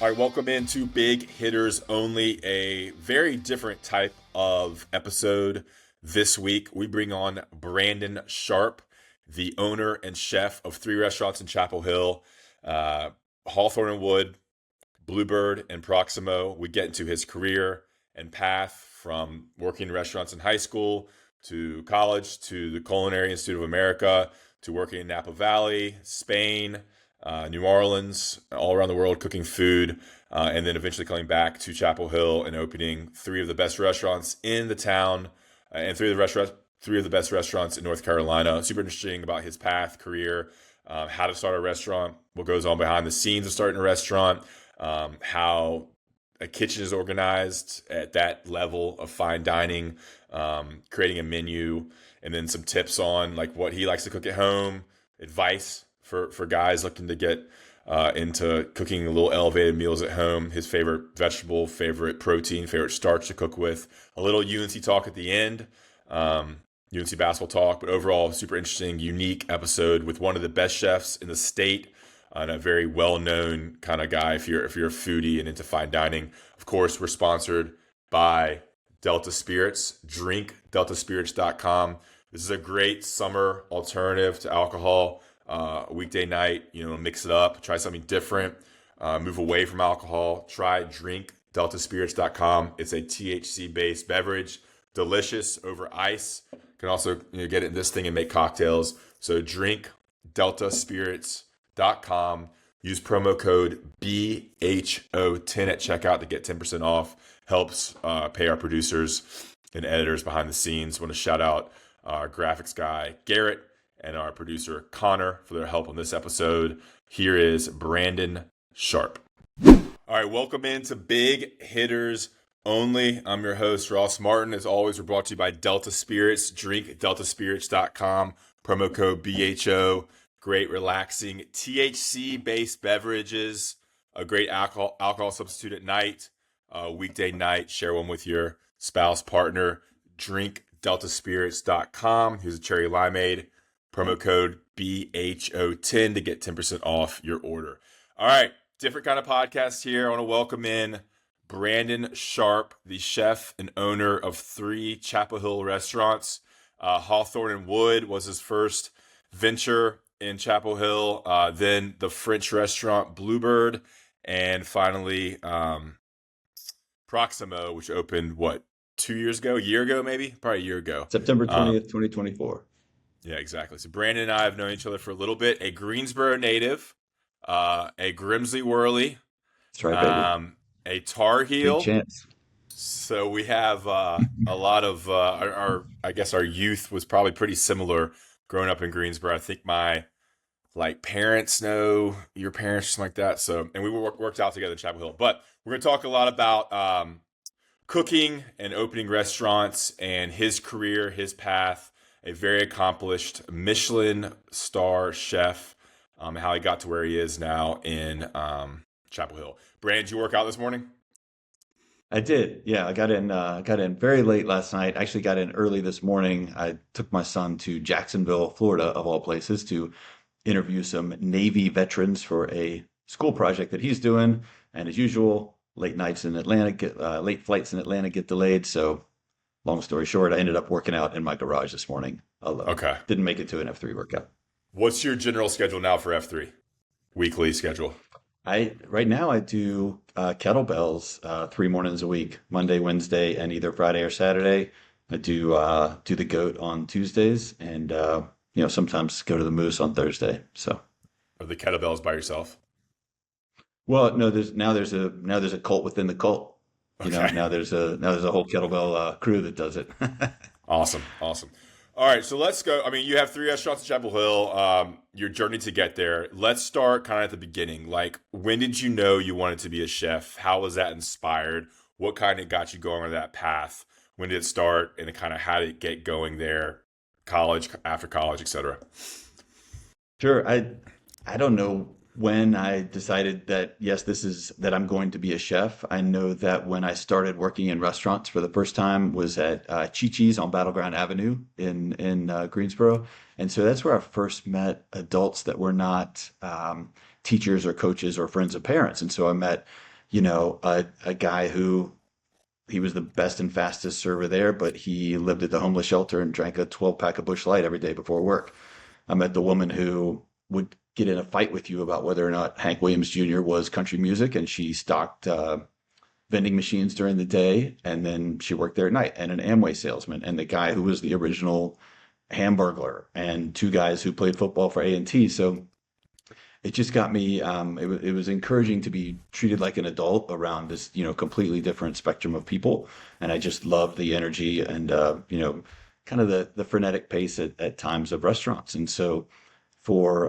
All right, welcome into Big Hitters Only, a very different type of episode. This week, we bring on Brandon Sharp, the owner and chef of three restaurants in Chapel Hill, Hawthorne Wood, Bluebird, and Proximo. We get into his career and path from working in restaurants in high school to college to the Culinary Institute of America to working in Napa Valley, Spain, New Orleans, all around the world cooking food, and then eventually coming back to Chapel Hill and opening three of the best restaurants in the town and three of the best restaurants in North Carolina. Super interesting about his path, career, how to start a restaurant, what goes on behind the scenes of starting a restaurant, how a kitchen is organized at that level of fine dining, creating a menu, and then some tips on like what he likes to cook at home, advice for guys looking to get into cooking a little elevated meals at home, his favorite vegetable, favorite protein, favorite starch to cook with, a little UNC talk at the end, UNC basketball talk, but overall super interesting, unique episode with one of the best chefs in the state and a very well-known kind of guy if you're a foodie and into fine dining. Of course, we're sponsored by Delta Spirits. DrinkDeltaSpirits.com. This is a great summer alternative to alcohol. Weekday night, mix it up, try something different, move away from alcohol. Try DrinkDeltaSpirits.com. It's a THC-based beverage, delicious over ice. Can also get it in this thing and make cocktails. So DrinkDeltaSpirits.com. Use promo code BHO10 at checkout to get 10% off. Helps pay our producers and editors behind the scenes. Want to shout out our graphics guy, Garrett, and our producer, Connor, for their help on this episode. Here is Brandon Sharp. All right, welcome into Big Hitters Only. I'm your host, Ross Martin. As always, we're brought to you by Delta Spirits. DrinkDeltaSpirits.com. Promo code BHO. Great, relaxing, THC-based beverages. A great alcohol substitute at night. Weekday night, share one with your spouse, partner. DrinkDeltaSpirits.com. Here's a cherry limeade. Promo code BHO10 to get 10% off your order. All right, different kind of podcast here. I want to welcome in Brandon Sharp, the chef and owner of three Chapel Hill restaurants. Hawthorne Wood was his first venture in Chapel Hill, then the French restaurant Bluebird, and finally Proximo, which opened, 2 years ago? A year ago, maybe? Probably a year ago. September 20th, 2024. Yeah, exactly. So Brandon and I have known each other for a little bit. A Greensboro native, a Grimsley Whirly, That's right, baby. a Tar Big Heel. chance. So we have a lot of I guess our youth was probably pretty similar growing up in Greensboro. I think my parents know your parents, something like that. So, and we worked out together in Chapel Hill. But we're going to talk a lot about cooking and opening restaurants and his career, his path. A very accomplished Michelin star chef, how he got to where he is now in Chapel Hill. Brandon, did you work out this morning? I did. Yeah, I got in very late last night. Actually got in early this morning. I took my son to Jacksonville, Florida, of all places, to interview some Navy veterans for a school project that he's doing. And as usual, late flights in Atlanta get delayed. So long story short, I ended up working out in my garage this morning alone. Okay. Didn't make it to an F3 workout. What's your general schedule now for F3? Weekly schedule? Right now I do kettlebells 3 mornings a week, Monday, Wednesday, and either Friday or Saturday. I do the goat on Tuesdays, and sometimes go to the moose on Thursday. So, Are the kettlebells by yourself? well, no, there's a cult within the cult. Okay. Now there's a whole kettlebell crew that does it. Awesome. All right, so let's go. I mean, you have three restaurants in Chapel Hill. Your journey to get there. Let's start kind of at the beginning. Like, when did you know you wanted to be a chef? How was that inspired? What kind of got you going on that path? When did it start? And kind of how did it get going there? College, after college, etc. Sure. I don't know when I decided that, yes, that I'm going to be a chef. I know that when I started working in restaurants for the first time was at Chi-Chi's on Battleground Avenue in Greensboro. And so that's where I first met adults that were not teachers or coaches or friends of parents. And so I met a guy who he was the best and fastest server there, but he lived at the homeless shelter and drank a 12 pack of Busch Light every day before work. I met the woman who would get in a fight with you about whether or not Hank Williams Jr. was country music, and she stocked vending machines during the day, and then she worked there at night, and an Amway salesman, and the guy who was the original Hamburglar, and two guys who played football for A&T. So it just got me. It was encouraging to be treated like an adult around this, completely different spectrum of people, and I just loved the energy and kind of the frenetic pace at times of restaurants. And so for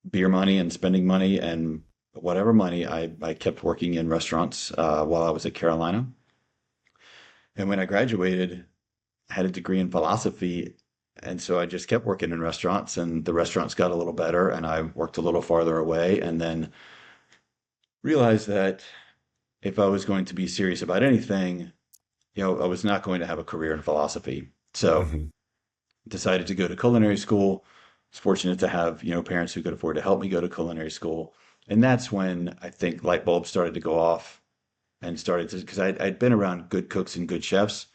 beer money and spending money and whatever money, I kept working in restaurants while I was at Carolina. And when I graduated, I had a degree in philosophy. And so I just kept working in restaurants, and the restaurants got a little better, and I worked a little farther away, and then realized that if I was going to be serious about anything, I was not going to have a career in philosophy. So Hmm. decided to go to culinary school. Was fortunate to have, parents who could afford to help me go to culinary school. And that's when I think light bulbs started to go off and started to, because I'd been around good cooks and good chefs,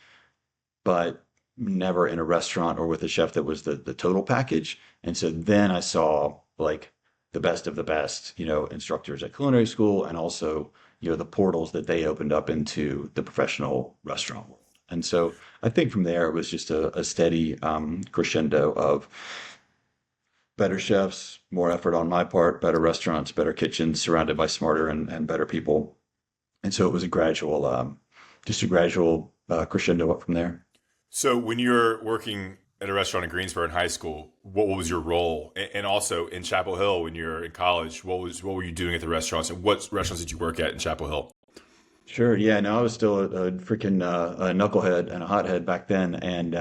but never in a restaurant or with a chef that was the total package. And so then I saw like the best of the best, instructors at culinary school, and also, the portals that they opened up into the professional restaurant world. And so I think from there it was just a steady crescendo of better chefs, more effort on my part, better restaurants, better kitchens, surrounded by smarter and better people. And so it was just a gradual crescendo up from there. So when you're working at a restaurant in Greensboro in high school, what was your role? And also in Chapel Hill when you're in college, what were you doing at the restaurants, and what restaurants did you work at in Chapel Hill? Sure. Yeah. No, I was still a freaking a knucklehead and a hothead back then, and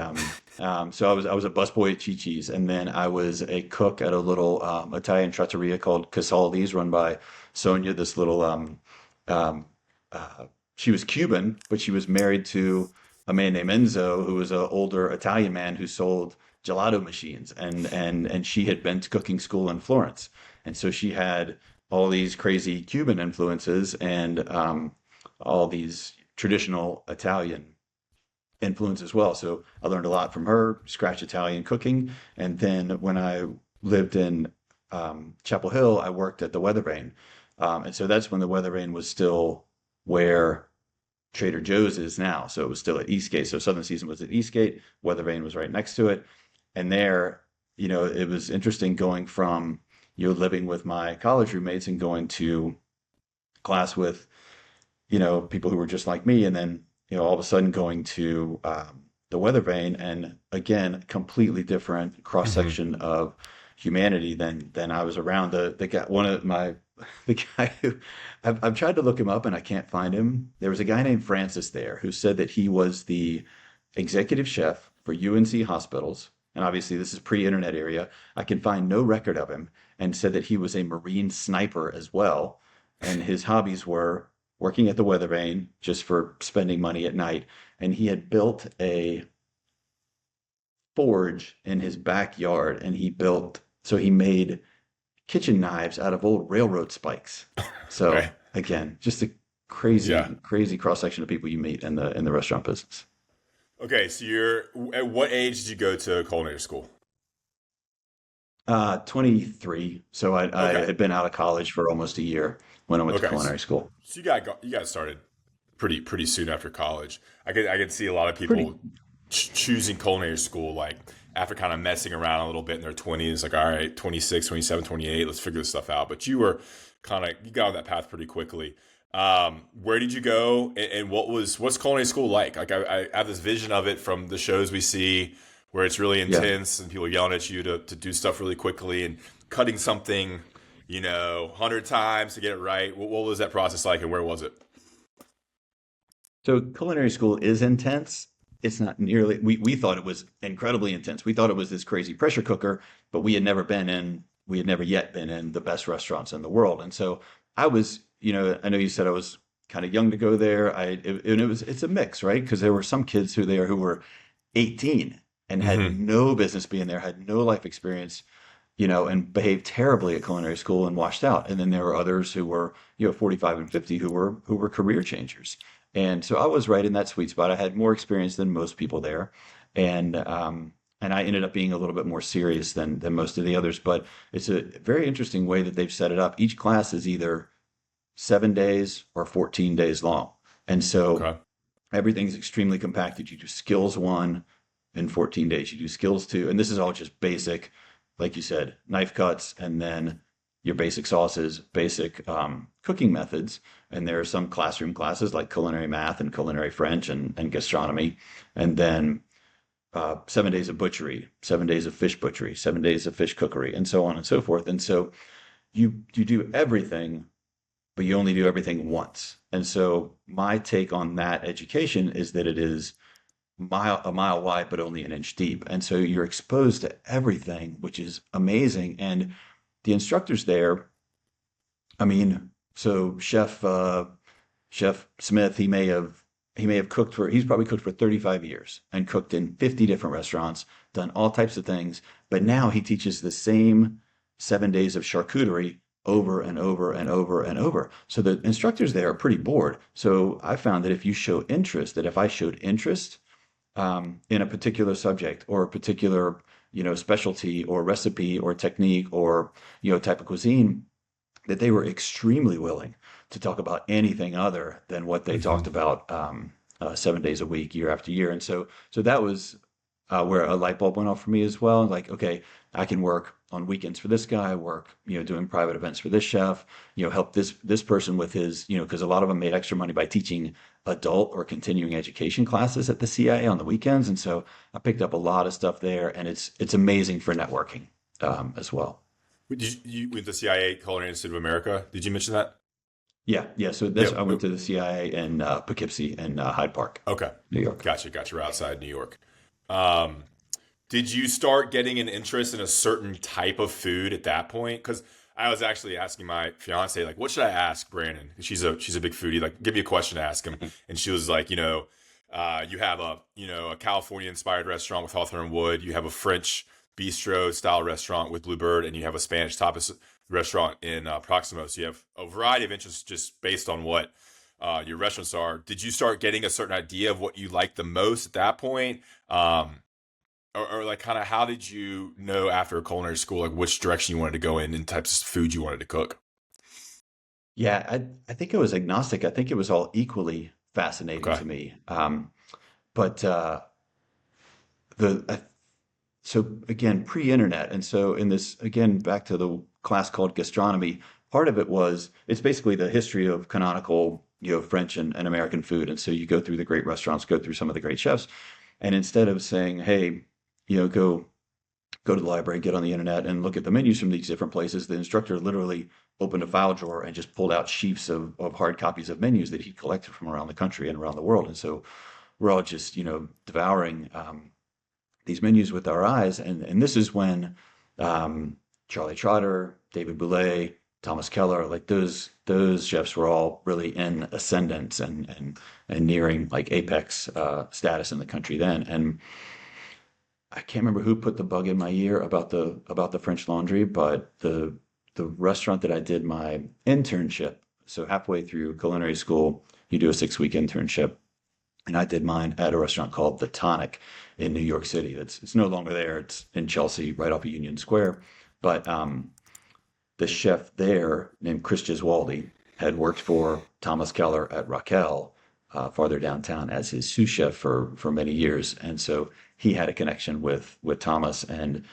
so I was a busboy at Chi-Chi's, and then I was a cook at a little Italian trattoria called Casaldi's, run by Sonia. This little she was Cuban, but she was married to a man named Enzo, who was an older Italian man who sold gelato machines, and she had been to cooking school in Florence, and so she had all these crazy Cuban influences and all these traditional Italian influence as well. So I learned a lot from her, scratch Italian cooking. And then when I lived in Chapel Hill, I worked at the Weather Vane. And so that's when the Weather Vane was still where Trader Joe's is now. So it was still at Eastgate. So Southern Season was at Eastgate, Weather Vane was right next to it. And there, it was interesting going from, living with my college roommates and going to class with people who were just like me, and then, all of a sudden going to the weather vane, and again, completely different cross Hmm. section of humanity than I was around. The guy, one of my, the guy who I've tried to look him up and I can't find him. There was a guy named Francis there who said that he was the executive chef for UNC hospitals. And obviously, this is pre-internet area. I can find no record of him, and said that he was a Marine sniper as well. And his hobbies were working at the weather vane just for spending money at night. And he had built a forge in his backyard, and so he made kitchen knives out of old railroad spikes. Okay. So again, just a Yeah. crazy, crazy cross section of people you meet in the restaurant business. Okay. So at what age did you go to culinary school? 23. So I Okay. had been out of college for almost a year when I went to Okay. culinary school. So you got started pretty soon after college. I could see a lot of Pretty, people choosing culinary school like after kind of messing around a little bit in their 20s, like all right, 26, 27, 28, let's figure this stuff out. But you got on that path pretty quickly. Where did you go, and what's culinary school like? Like I have this vision of it from the shows we see where it's really yeah. intense and people yelling at you to do stuff really quickly and cutting something, 100 times to get it right. What was that process like, and where was it? So culinary school is intense. It's not nearly, we thought it was incredibly intense. We thought it was this crazy pressure cooker, but we had never yet been in the best restaurants in the world. And so I was, I know you said I was kind of young to go there. It's a mix, right? Because there were some kids who were 18 and had Hmm. no business being there, had no life experience. and behaved terribly at culinary school and washed out. And then there were others who were, 45 and 50 who were career changers. And so I was right in that sweet spot. I had more experience than most people there. And I ended up being a little bit more serious than most of the others. But it's a very interesting way that they've set it up. Each class is either 7 days or 14 days long. And so Okay. everything's extremely compacted. You do skills one in 14 days. You do skills two, and this is all just basic, like you said, knife cuts, and then your basic sauces, basic cooking methods. And there are some classroom classes like culinary math and culinary French and gastronomy. And then 7 days of butchery, 7 days of fish butchery, 7 days of fish cookery, and so on and so forth. And so you do everything, but you only do everything once. And so my take on that education is that it is a mile wide, but only an inch deep. And so you're exposed to everything, which is amazing. And the instructors there, I mean, so Chef Smith, he may have he's probably cooked for 35 years and cooked in 50 different restaurants, done all types of things, but now he teaches the same 7 days of charcuterie over and over and over and over. So the instructors there are pretty bored. So I found that if I showed interest in a particular subject or a particular, specialty or recipe or technique or, type of cuisine, that they were extremely willing to talk about anything other than what they talked Hmm. about 7 days a week, year after year. And so that was where a light bulb went off for me as well. Like, okay, I can work on weekends for this guy, work, doing private events for this chef, help this person with his, because a lot of them made extra money by teaching adult or continuing education classes at the CIA on the weekends. And so I picked up a lot of stuff there, and it's amazing for networking as well. Did you with the CIA Culinary Institute of America? Did you mention that? Yeah, yeah. So Yeah. this I went to the CIA in Poughkeepsie and Hyde Park, Okay. New York. Gotcha. We're outside New York. Um, did you start getting an interest in a certain type of food at that point? Because I was actually asking my fiance, like, what should I ask Brandon? She's a big foodie. Like, give me a question to ask him, and she was like, you have a California inspired restaurant with Hawthorne Wood. You have a French bistro style restaurant with Bluebird, and you have a Spanish tapas restaurant in Proximo. So you have a variety of interests just based on what your restaurants are. Did you start getting a certain idea of what you liked the most at that point? Or like kind of how did you know after culinary school like which direction you wanted to go in and types of food you wanted to cook? Yeah, I think it was agnostic. I think it was all equally fascinating Okay. to me. But the so again, pre-internet, and so in this again back to the class called gastronomy. Part of it was it's basically the history of canonical, French and American food. And so you go through the great restaurants, go through some of the great chefs, and instead of saying, hey, go to the library, get on the internet, and look at the menus from these different places. The instructor literally opened a file drawer and just pulled out sheafs of hard copies of menus that he'd collected from around the country and around the world. And so we're all just, devouring these menus with our eyes. And this is when Charlie Trotter, David Bouley, Thomas Keller, like those chefs were all really in ascendance and nearing like apex status in the country then. And I can't remember who put the bug in my ear about the French Laundry, but the restaurant that I did my internship, so halfway through culinary school, you do a 6 week internship, and I did mine at a restaurant called The Tonic in New York City. It's no longer there. It's in Chelsea, right off of Union Square. But the chef there, named Chris Gesualdi, had worked for Thomas Keller at Raquel, farther downtown, as his sous chef for many years, and so he had a connection with Thomas. And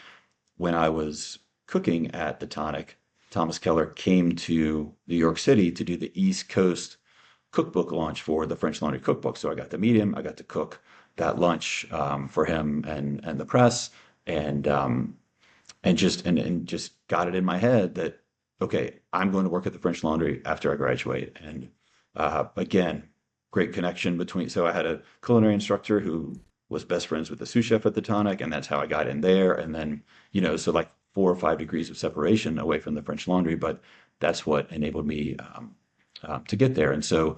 when I was cooking at the Tonic, Thomas Keller came to New York City to do the East Coast cookbook launch for the French Laundry Cookbook. So I got to meet him. I got to cook that lunch for him and the press, and just got it in my head that okay, I'm going to work at the French Laundry after I graduate. And again, great connection between. So I had a culinary instructor who was best friends with the sous chef at the Tonic, and that's how I got in there. And then so like 4 or 5 degrees of separation away from the French Laundry, but that's what enabled me to get there. And so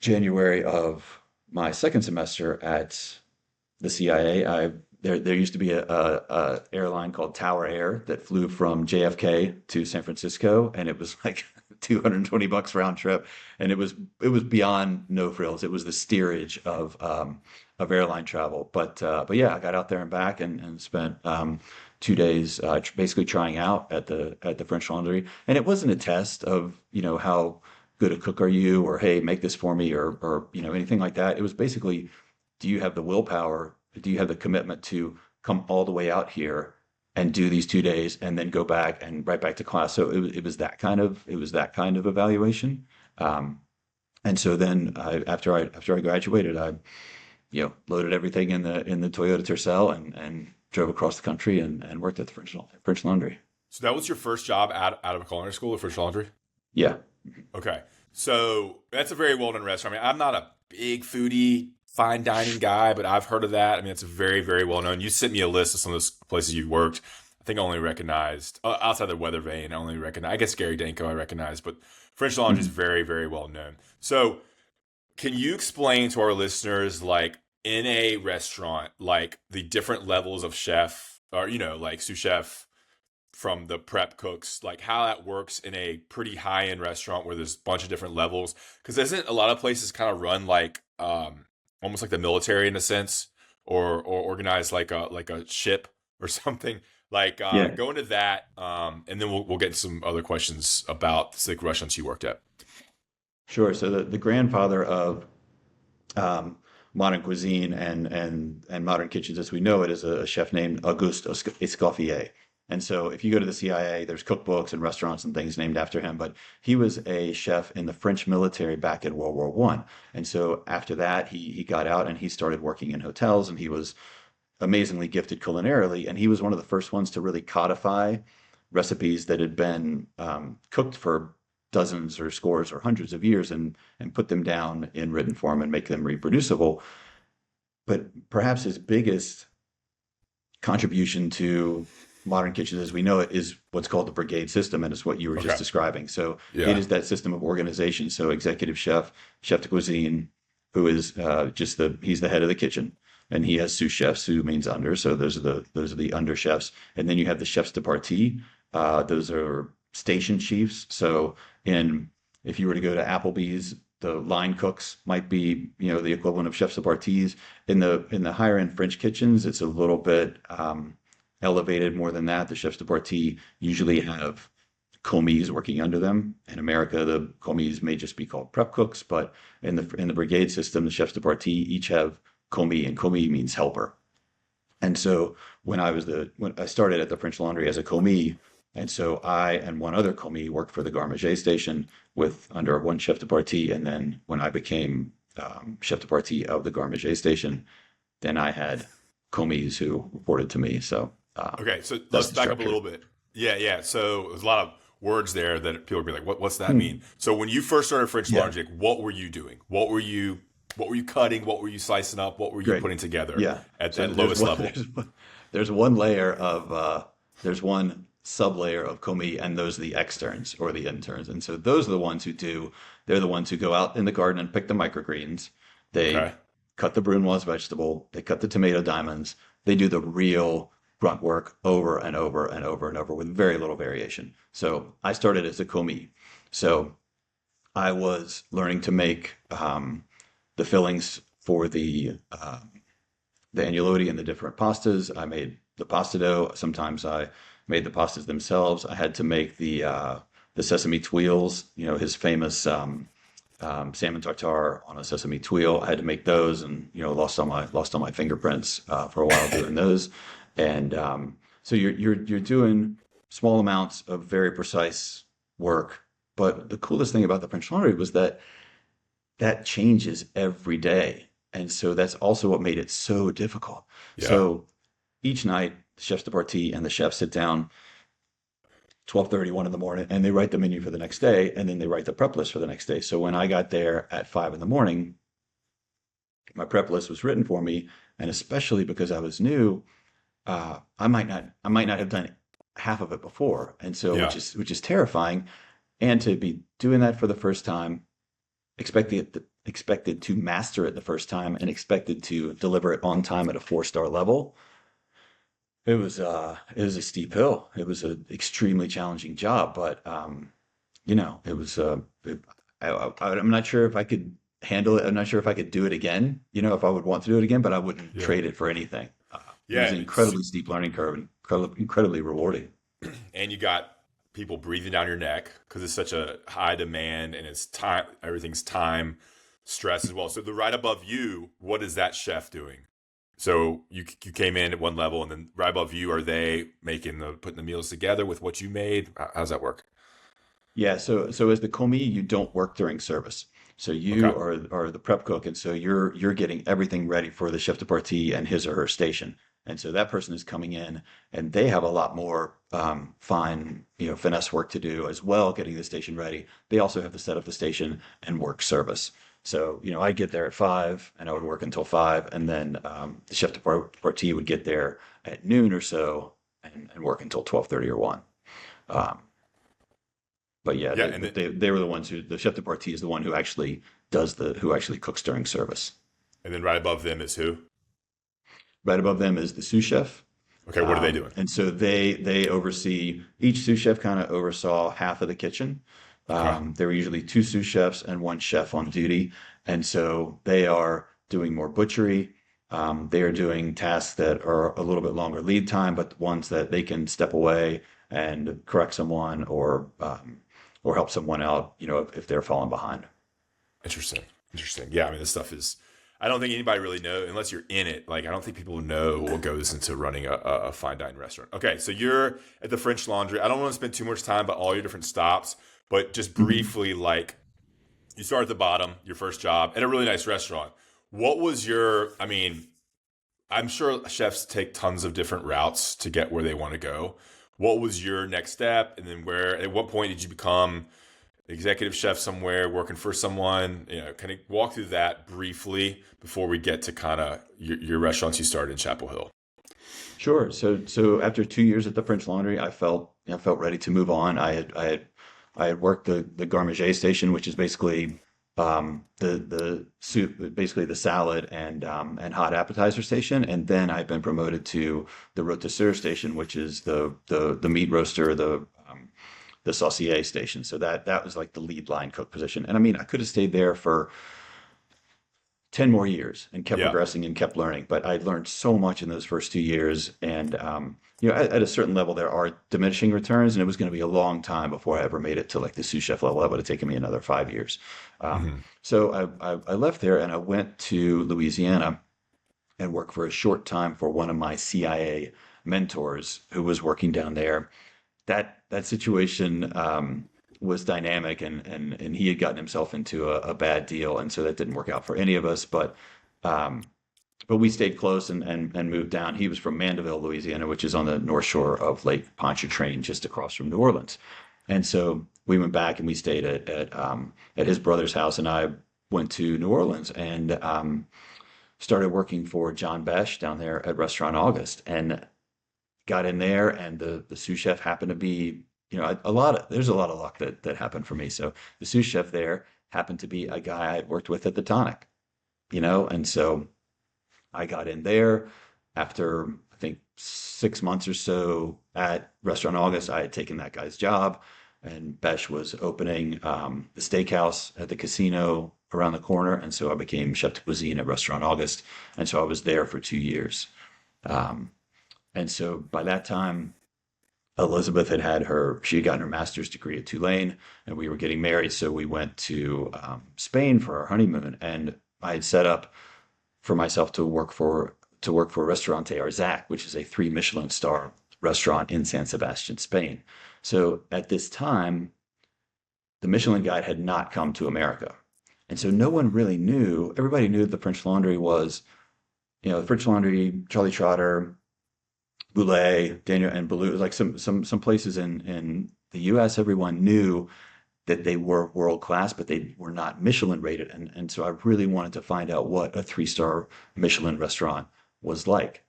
January of my second semester at the CIA, I there used to be a airline called Tower Air that flew from JFK to San Francisco, and it was like $220 round trip, and it was beyond no frills. It was the steerage of airline travel. But yeah, I got out there and back and spent 2 days basically trying out at the French Laundry, and it wasn't a test of how good a cook are you, or hey, make this for me, or anything like that. It was basically, do you have the willpower? Do you have the commitment to come all the way out here and do these 2 days and then go back and right back to class? So it was that kind of evaluation. Um, and so then after I graduated, I loaded everything in the Toyota Tercel and drove across the country and worked at the French Laundry. So that was your first job out of a culinary school, at French Laundry? Yeah. Okay. So that's a very well known restaurant. I mean, I'm not a big foodie, fine dining guy, but I've heard of that. I mean, it's very, very well known. You sent me a list of some of those places you've worked. I think I only recognized, outside the Weather Vane, I guess Gary Danko I recognize, but French Laundry is Mhm. very, very well known. So can you explain to our listeners, like in a restaurant, like the different levels of chef, or, like sous chef, from the prep cooks, like how that works in a pretty high end restaurant where there's a bunch of different levels? Because isn't a lot of places kind of run like almost like the military in a sense, or organized like a ship or something? Like Yeah. go into that, and then we'll get into some other questions about the specific restaurants you worked at. Sure. So the grandfather of um, modern cuisine and modern kitchens as we know it is a chef named Auguste Escoffier. And so if you go to the CIA, there's cookbooks and restaurants and things named after him. But he was a chef in the French military back in World War One. And so after that, he got out and he started working in hotels, and he was amazingly gifted culinarily. And he was one of the first ones to really codify recipes that had been cooked for dozens or scores or hundreds of years and put them down in written form and make them reproducible. But perhaps his biggest contribution to modern kitchens as we know it is what's called the brigade system, and it's what you were just Okay. describing. So it Yeah. is that system of organization. So executive chef, chef de cuisine, who is he's the head of the kitchen, and he has sous chefs, who means under. So those are the under chefs, and then you have the chefs de partie. Those are station chiefs. So in if you were to go to Applebee's, the line cooks might be the equivalent of chefs de parties. In the higher end French kitchens, it's a little bit elevated more than that. The chefs de partie usually have commis working under them. In America, the commis may just be called prep cooks, but in the brigade system, the chefs de partie each have commis, and commis means helper. And so when I started at the French Laundry as a commis, and so I and one other commis worked for the garde manger station with under one chef de partie, and then when I became chef de partie of the garde manger station, then I had commis who reported to me. So Okay, so that's let's the back up a structure. little bit. Yeah, yeah. So there's a lot of words there that people would be like, "What's that Hmm. mean?" So when you first started French Yeah, Logic, what were you doing? What were you cutting? What were you slicing up? What were you great. putting together Yeah. at So that there's lowest one level? there's one layer of there's one sub layer of commis, and those are the externs or the interns. And so those are the ones they're the ones who go out in the garden and pick the microgreens. They Okay. cut the Brunoise vegetable, they cut the tomato diamonds, they do the real grunt work over and over and over and over with very little variation. So I started as a commis. So I was learning to make the fillings for the agnolotti and the different pastas. I made the pasta dough. Sometimes I made the pastas themselves. I had to make the sesame tuiles, his famous salmon tartare on a sesame tuile. I had to make those, and lost all my fingerprints for a while doing those. And so you're doing small amounts of very precise work. But the coolest thing about the French Laundry was that changes every day. And so that's also what made it so difficult. Yeah. So each night, the chefs de partie and the chef sit down 12:30, 1 in the morning, and they write the menu for the next day, and then they write the prep list for the next day. So when I got there at 5 in the morning, my prep list was written for me, and especially because I was new, I might not have done half of it before, and so Yeah. which is terrifying. And to be doing that for the first time, expected to master it the first time, and expected to deliver it on time at a 4-star level. it was a steep hill. It was an extremely challenging job, but it was I'm not sure if I could handle it. I'm not sure if I could do it again, if I would want to do it again, but I wouldn't Yeah. trade it for anything. It was Yeah, an incredibly steep learning curve and incredibly rewarding. and you got people breathing down your neck because it's such a high demand and it's time. Everything's time stress as well. So the right above you, what is that chef doing? So you came in at one level, and then right above you, are they putting the meals together with what you made? How's that work? Yeah, so as the commis, you don't work during service. So Okay, you are the prep cook, and so you're getting everything ready for the chef de partie and his or her station. And so that person is coming in, and they have a lot more fine, finesse work to do as well, getting the station ready. They also have to set up the station and work service. So, I get there at 5, and I would work until 5, and then the chef de partie would get there at noon or so, and work until 12:30 or 1. Um, but yeah, yeah, they, and then they were the ones who the chef de partie is the one who actually who actually cooks during service. right above them is who? Right above them is the sous chef, Okay, what are they doing? and so they oversee each sous chef kind of oversaw half of the kitchen. Okay, There were usually two sous chefs and one chef on duty, and so they are doing more butchery. They are doing tasks that are a little bit longer lead time, but ones that they can step away and correct someone or help someone out, if they're falling behind. interesting, interesting. Yeah, I mean, this stuff is. I don't think anybody really know unless you're in it. Like, I don't think people know what goes into running a fine dining restaurant. Okay, so you're at the French Laundry. I don't want to spend too much time about all your different stops, but just Mhm. briefly, like, you start at the bottom, your first job at a really nice restaurant. What was your? I mean, I'm sure chefs take tons of different routes to get where they want to go. What was your next step, and then where? At what point did you become executive chef somewhere, working for someone? Kind of walk through that briefly before we get to kind of your restaurants you started in Chapel Hill. Sure. So after 2 years at the French Laundry, I felt ready to move on. I had worked the garmager station, which is basically the soup, basically the salad and hot appetizer station, and then I've been promoted to the rôtisseur station, which is the meat roaster, the saucier station. So that was like the lead line cook position. And I mean, I could have stayed there for 10 more years and kept Yeah. progressing and kept learning. But I learned so much in those first 2 years. And, at a certain level, there are diminishing returns, and it was going to be a long time before I ever made it to like the sous chef level. That would have taken me another 5 years. Hmm. So I left there and I went to Louisiana and worked for a short time for one of my CIA mentors who was working down there. That situation was dynamic, and he had gotten himself into a bad deal, and so that didn't work out for any of us. Um, but we stayed close and moved down. He was from Mandeville, Louisiana, which is on the north shore of Lake Pontchartrain, just across from New Orleans. And so we went back and we stayed at his brother's house, and I went to New Orleans and started working for John Besh down there at Restaurant August. And got in there, and the sous chef happened to be, there's a lot of luck that happened for me. So the sous chef there happened to be a guy I worked with at the Tonic, and so I got in there after I think 6 months or so at Restaurant August. I had taken that guy's job, and Besh was opening the steakhouse at the casino around the corner, and so I became chef de cuisine at Restaurant August, and so I was there for 2 years. Um, and so by that time, Elizabeth she had gotten her master's degree at Tulane, and we were getting married. So we went to Spain for our honeymoon, and I had set up for myself to work for Restaurante Arzac, which is a 3 Michelin star restaurant in San Sebastian, Spain. So at this time, the Michelin Guide had not come to America, and so no one really knew. Everybody knew the French Laundry was, the French Laundry, Charlie Trotter, Boulay, Daniel, and Boulou, like some places in the U.S., everyone knew that they were world class, but they were not Michelin rated. And so I really wanted to find out what a 3-star Michelin restaurant was like.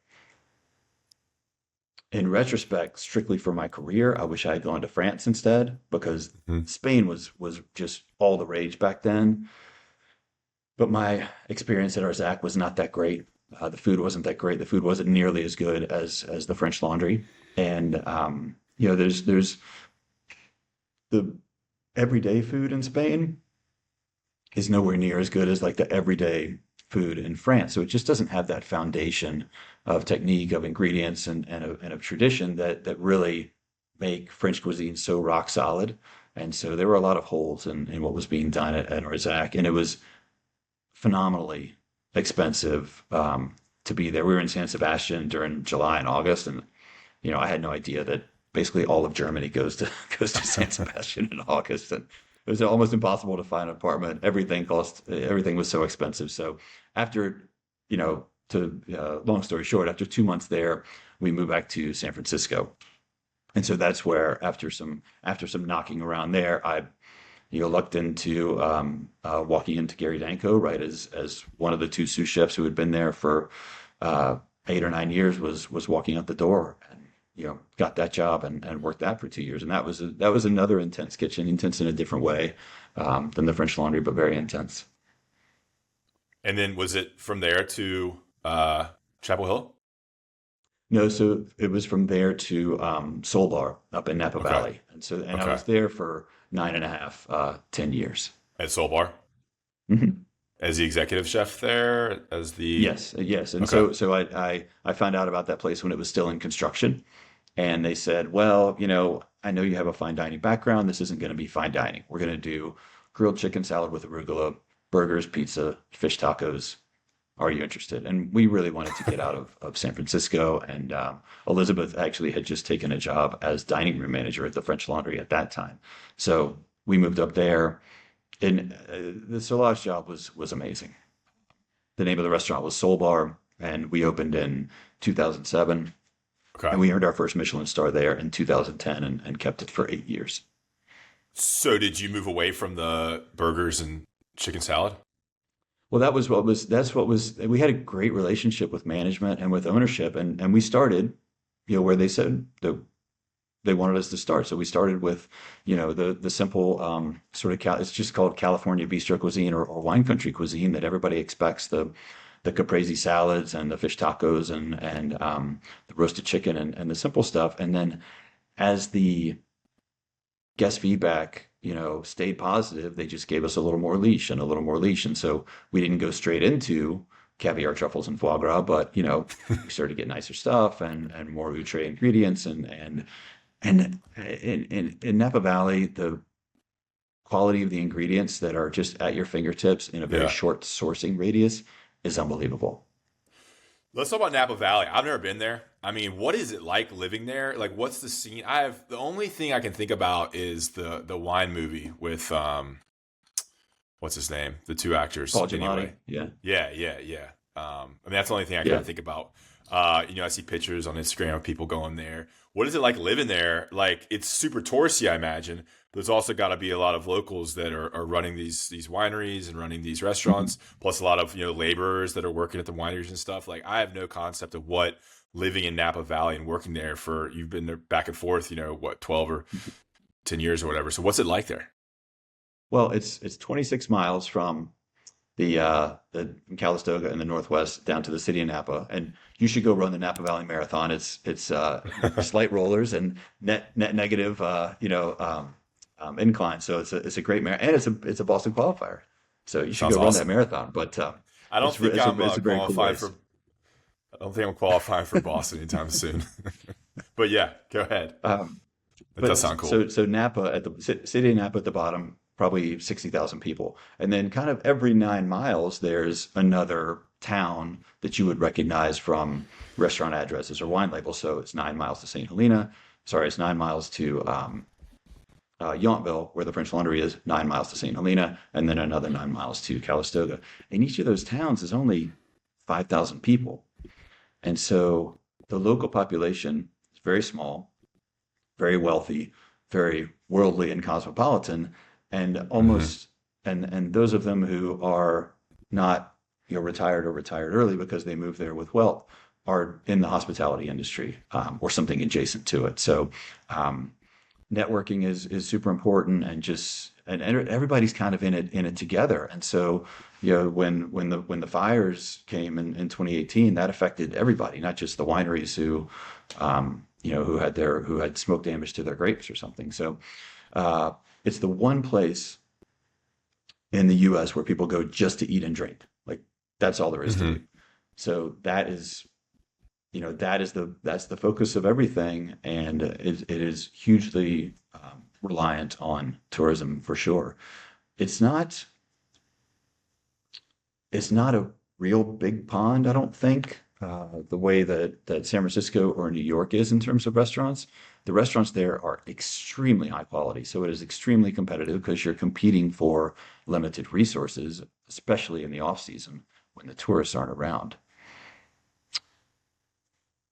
In retrospect, strictly for my career, I wish I had gone to France instead, because Hmm. Spain was just all the rage back then. But my experience at Arzac was not that great. The food wasn't that great. The food wasn't nearly as good as the French Laundry. And there's the everyday food in Spain is nowhere near as good as like the everyday food in France. So it just doesn't have that foundation of technique, of ingredients, and of tradition that really make French cuisine so rock solid. And so there were a lot of holes in what was being done at Orzac, and it was phenomenally expensive to be there. We were in San Sebastian during July and August, and I had no idea that basically all of Germany goes to goes to San Sebastian in August, and it was almost impossible to find an apartment. Everything was so expensive. So after, to long story short, after 2 months there, we moved back to San Francisco, and so that's where after some knocking around there, I lucked into walking into Gary Danko, right, as one of the two sous chefs who had been there for 8 or 9 years was walking out the door, and got that job and worked that for 2 years, and that was another intense kitchen, intense in a different way than the French Laundry, but very intense. And then was it from there to Chapel Hill? No, so it was from there to Soul Bar up in Napa Okay. Valley, and I Okay. was there for 9.5, 10 years. At Soul Bar? Mhm. As the executive chef there? As the Yes, yes. And Okay. so I found out about that place when it was still in construction. And they said, well, I know you have a fine dining background. This isn't going to be fine dining. We're going to do grilled chicken salad with arugula, burgers, pizza, fish tacos. Are you interested? And we really wanted to get out of San Francisco. And Elizabeth actually had just taken a job as dining room manager at the French Laundry at that time. So we moved up there. And the Solage job was amazing. The name of the restaurant was Soul Bar, and we opened in 2007, Okay. and we earned our first Michelin star there in 2010, and kept it for 8 years. So did you move away from the burgers and chicken salad? Well, we had a great relationship with management and with ownership, and we started, where they said that they wanted us to start. So we started with, the simple sort of it's just called California bistro cuisine, or wine country cuisine that everybody expects, the caprese salads and the fish tacos and the roasted chicken and the simple stuff. And then as the guest feedback, stayed positive, they just gave us a little more leash and a little more leash. And so we didn't go straight into caviar, truffles, and foie gras, but we started to get nicer stuff and more outre ingredients and in Napa Valley, the quality of the ingredients that are just at your fingertips in a very Yeah. short sourcing radius is unbelievable. Let's talk about Napa Valley. I've never been there. I mean, what is it like living there? Like, what's the scene? The only thing I can think about is the wine movie with what's his name? The two actors. Paul Giamatti, Anyway, yeah, yeah, yeah, yeah. I mean, that's the only thing I kind yeah. of think about. I see pictures on Instagram of people going there. What is it like living there? Like, it's super touristy, I imagine. There's also got to be a lot of locals that are running these wineries and running these Mhm. restaurants, plus a lot of laborers that are working at the wineries and stuff. Like, I have no concept of what living in Napa Valley and working there for. You've been there back and forth, what, 12 or 10 years or whatever. So what's it like there? Well, it's 26 miles from the from Calistoga in the northwest down to the city of Napa, and you should go run the Napa Valley Marathon. It's slight rollers and net negative, incline. So it's a great marathon, and it's a Boston qualifier. So you should Sounds go run that awesome. marathon. But I don't think it's a very cool race. I don't think I'm qualifying for Boston anytime soon. But yeah, go ahead. Um, That But does sound cool. so Napa at the city of Napa at the bottom, probably 60,000 people. And then kind of every 9 miles, there's another town that you would recognize from restaurant addresses or wine labels. So it's 9 miles to St. Helena. Sorry, it's 9 miles to Yountville, where the French Laundry is, 9 miles to St. Helena, and then another 9 miles to Calistoga. And each of those towns is only 5,000 people. And so the local population is very small, very wealthy, very worldly and cosmopolitan, and Hmm. almost and those of them who are not retired or retired early because they moved there with wealth are in the hospitality industry, or something adjacent to it. So um, networking is super important, and just and everybody's kind of in it together. And so, you know, when the fires came in 2018, that affected everybody, not just the wineries you know, who had smoke damage to their grapes or something. So, uh, it's the one place in the U.S. where people go just to eat and drink. Like that's all there is to do. Hmm. So that is, you know, that's the focus of everything, and it is hugely reliant on tourism for sure. It's not it's not a real big pond, I don't think, the way that San Francisco or New York is in terms of restaurants. The restaurants there are extremely high quality, so it is extremely competitive because you're competing for limited resources, especially in the off season when the tourists aren't around.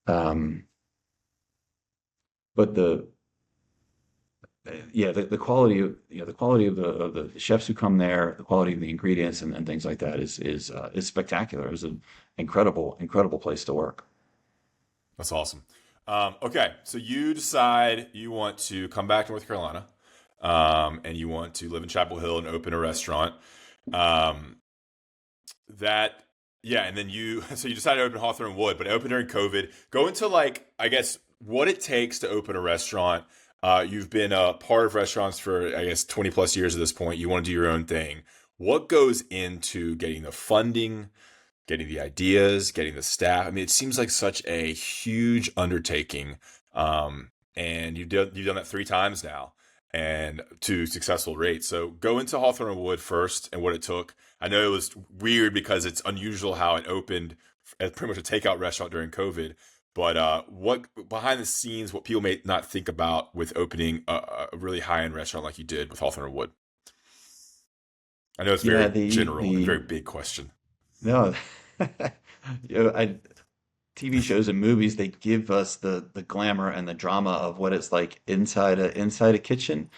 Um, but yeah, the quality of the quality of the chefs who come there, the quality of the ingredients and things like that is spectacular. It was an incredible place to work. That's awesome. Okay, so you decide you want to come back to North Carolina, and you want to live in Chapel Hill and open a restaurant. Um, that yeah, and then you so you decided to open Hawthorne Wood, but it opened during COVID. Go into like I guess what it takes to open a restaurant. You've been a part of restaurants for I guess 20 plus years at this point. You want to do your own thing. What goes into getting the funding, getting the ideas, getting the staff? I mean, it seems like such a huge undertaking. And you've done that three times now and to successful rates. So go into Hawthorne Wood first and what it took. I know it was weird because it's unusual how it opened as pretty much a takeout restaurant during COVID. But what behind the scenes, what people may not think about with opening a really high end restaurant like you did with Hawthorne Wood? I know it's Yeah, very general and very big question. no, you know, TV shows and movies, they give us the glamour and the drama of what it's like inside a kitchen.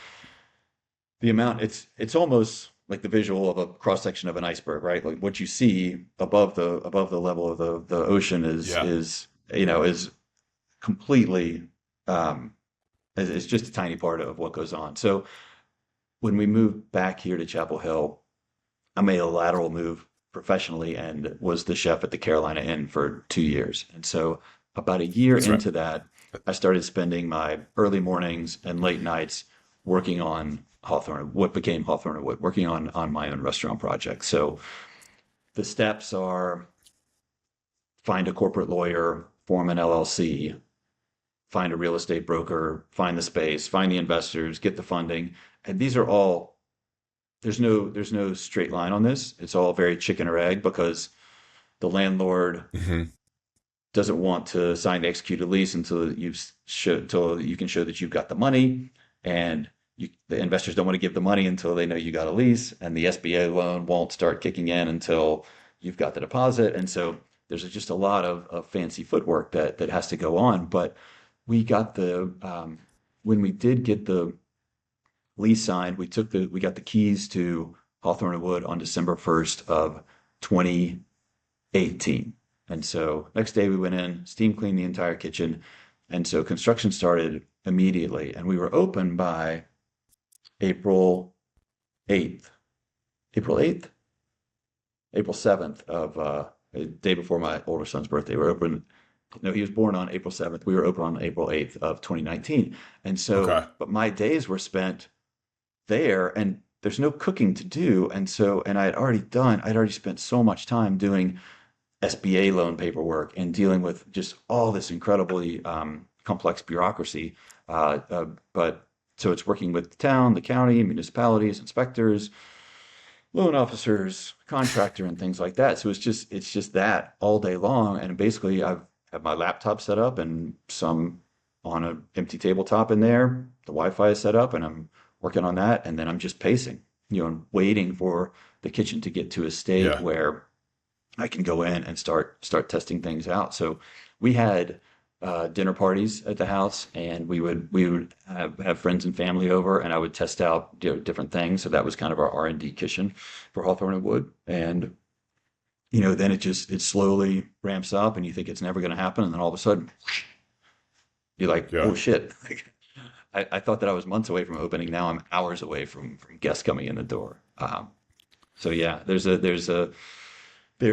The amount it's almost like the visual of a cross section of an iceberg, right? Like what you see above the level of the ocean Yeah. is you know is completely um is just a tiny part of what goes on. So when we moved back here to Chapel Hill, I made a lateral move professionally and was the chef at the Carolina Inn for 2 years. And so about a year That's right. into that, I started spending my early mornings and late nights working on Hawthorne, what became Hawthorne Wood, working on my own restaurant project. So the steps are find a corporate lawyer, form an LLC, find a real estate broker, find the space, find the investors, get the funding. And these are all there's no straight line on this. It's all very chicken or egg because the landlord Hmm. doesn't want to sign the executed lease until you can show that you've got the money, and the investors don't want to give the money until they know you got a lease, and the SBA loan won't start kicking in until you've got the deposit, and so there's just a lot of fancy footwork that has to go on. But we got the when we did get the lease signed, we got the keys to Hawthorne Wood on December 1st of 2018. And so next day we went in, steam cleaned the entire kitchen. And so construction started immediately. And we were open by April 8th. April 8th? April 7th of the day before my older son's birthday. We were open. No, he was born on April 7th. We were open on April 8th of 2019. And so, Okay. but my days were spent there and there's no cooking to do. And so, and I'd already spent so much time doing SBA loan paperwork and dealing with just all this incredibly complex bureaucracy. But so it's working with the town, the county, municipalities, inspectors, loan officers, contractor, and things like that. So it's just that all day long. And basically, I've had my laptop set up and some on an empty tabletop in there. The Wi-Fi is set up, and I'm working on that. And then I'm just pacing, you know, and waiting for the kitchen to get to a state Yeah. where I can go in and start testing things out. So we had dinner parties at the house, and we would have friends and family over, and I would test out different things. So that was kind of our R&D kitchen for Hawthorne Wood, and you know then it slowly ramps up, and you think it's never going to happen, and then all of a sudden you're like, Yeah. oh shit. I thought that I was months away from opening. Now I'm hours away from guests coming in the door. So yeah, there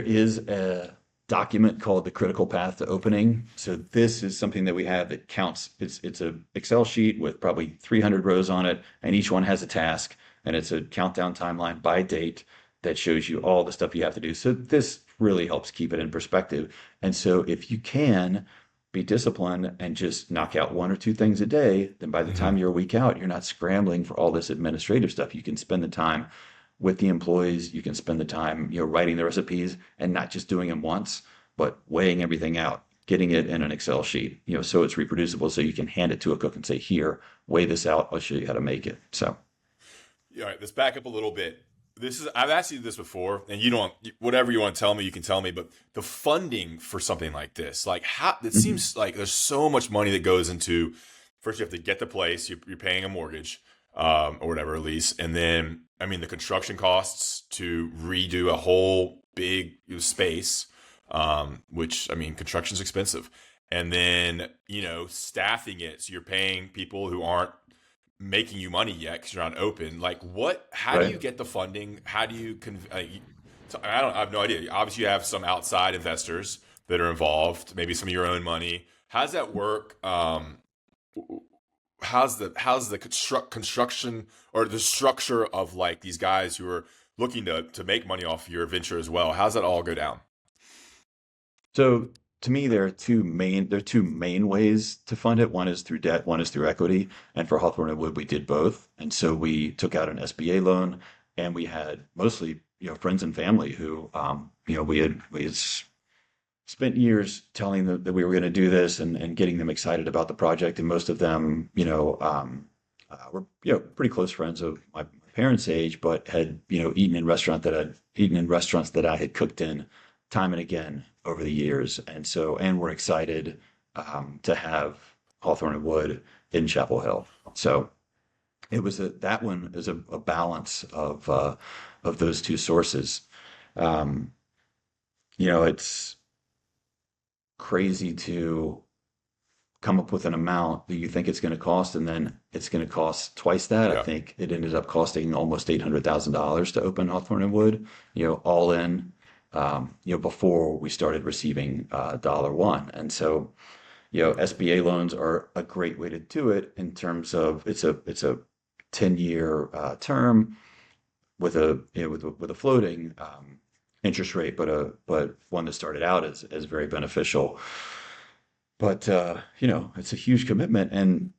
is a document called the critical path to opening. So this is something that we have that counts. It's a Excel sheet with probably 300 rows on it, and each one has a task, and it's a countdown timeline by date that shows you all the stuff you have to do. So this really helps keep it in perspective. And so if you can be disciplined and just knock out one or two things a day, then by the Hmm. time you're a week out, you're not scrambling for all this administrative stuff. You can spend the time with the employees. You can spend the time, writing the recipes and not just doing them once, but weighing everything out, getting it in an Excel sheet, so it's reproducible, so you can hand it to a cook and say, "Here, weigh this out. I'll show you how to make it." So, All right, let's back up a little bit. I've asked you this before, and you don't, whatever you want to tell me, you can tell me. But the funding for something like this, like how it mhm. seems like there's so much money that goes into. First, you have to get the place. You're paying a mortgage, or whatever, a lease, and then I mean the construction costs to redo a whole big space, which I mean construction's expensive, and then staffing it. So you're paying people who aren't making you money yet because you're not open. Like, how do Right. you get the funding? How do you so I have no idea. Obviously you have some outside investors that are involved, maybe some of your own money. How does that work? How's the construction or the structure of like these guys who are looking to make money off your venture as well? How's that all go down? So to me, there are two main ways to fund it. One is through debt, one is through equity. And for Hawthorne Wood, we did both. And so we took out an SBA loan, and we had mostly, friends and family who, we had spent years telling them that we were going to do this, and getting them excited about the project. And most of them, were, pretty close friends of my parents' age, but had, eaten in restaurants that I had cooked in time and again over the years. And were excited, to have Hawthorne Wood in Chapel Hill. So that one is a balance of those two sources. Um, it's crazy to come up with an amount that you think it's going to cost, and then it's going to cost twice that. I Yeah. think it ended up costing almost $800,000 to open Hawthorne Wood, all in, before we started receiving dollar one. And so, SBA loans are a great way to do it in terms of it's a 10-year term with a floating interest rate, but one that started out as very beneficial. But it's a huge commitment, and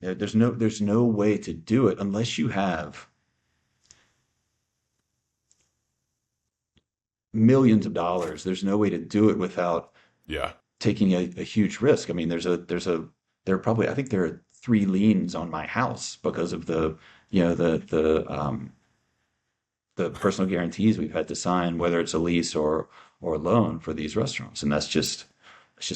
there's no way to do it unless you have millions of dollars. There's no way to do it without Yeah. taking a huge risk. I mean, there are probably, I think there are three liens on my house because of you know the personal guarantees we've had to sign, whether it's a lease or a loan for these restaurants, and that's just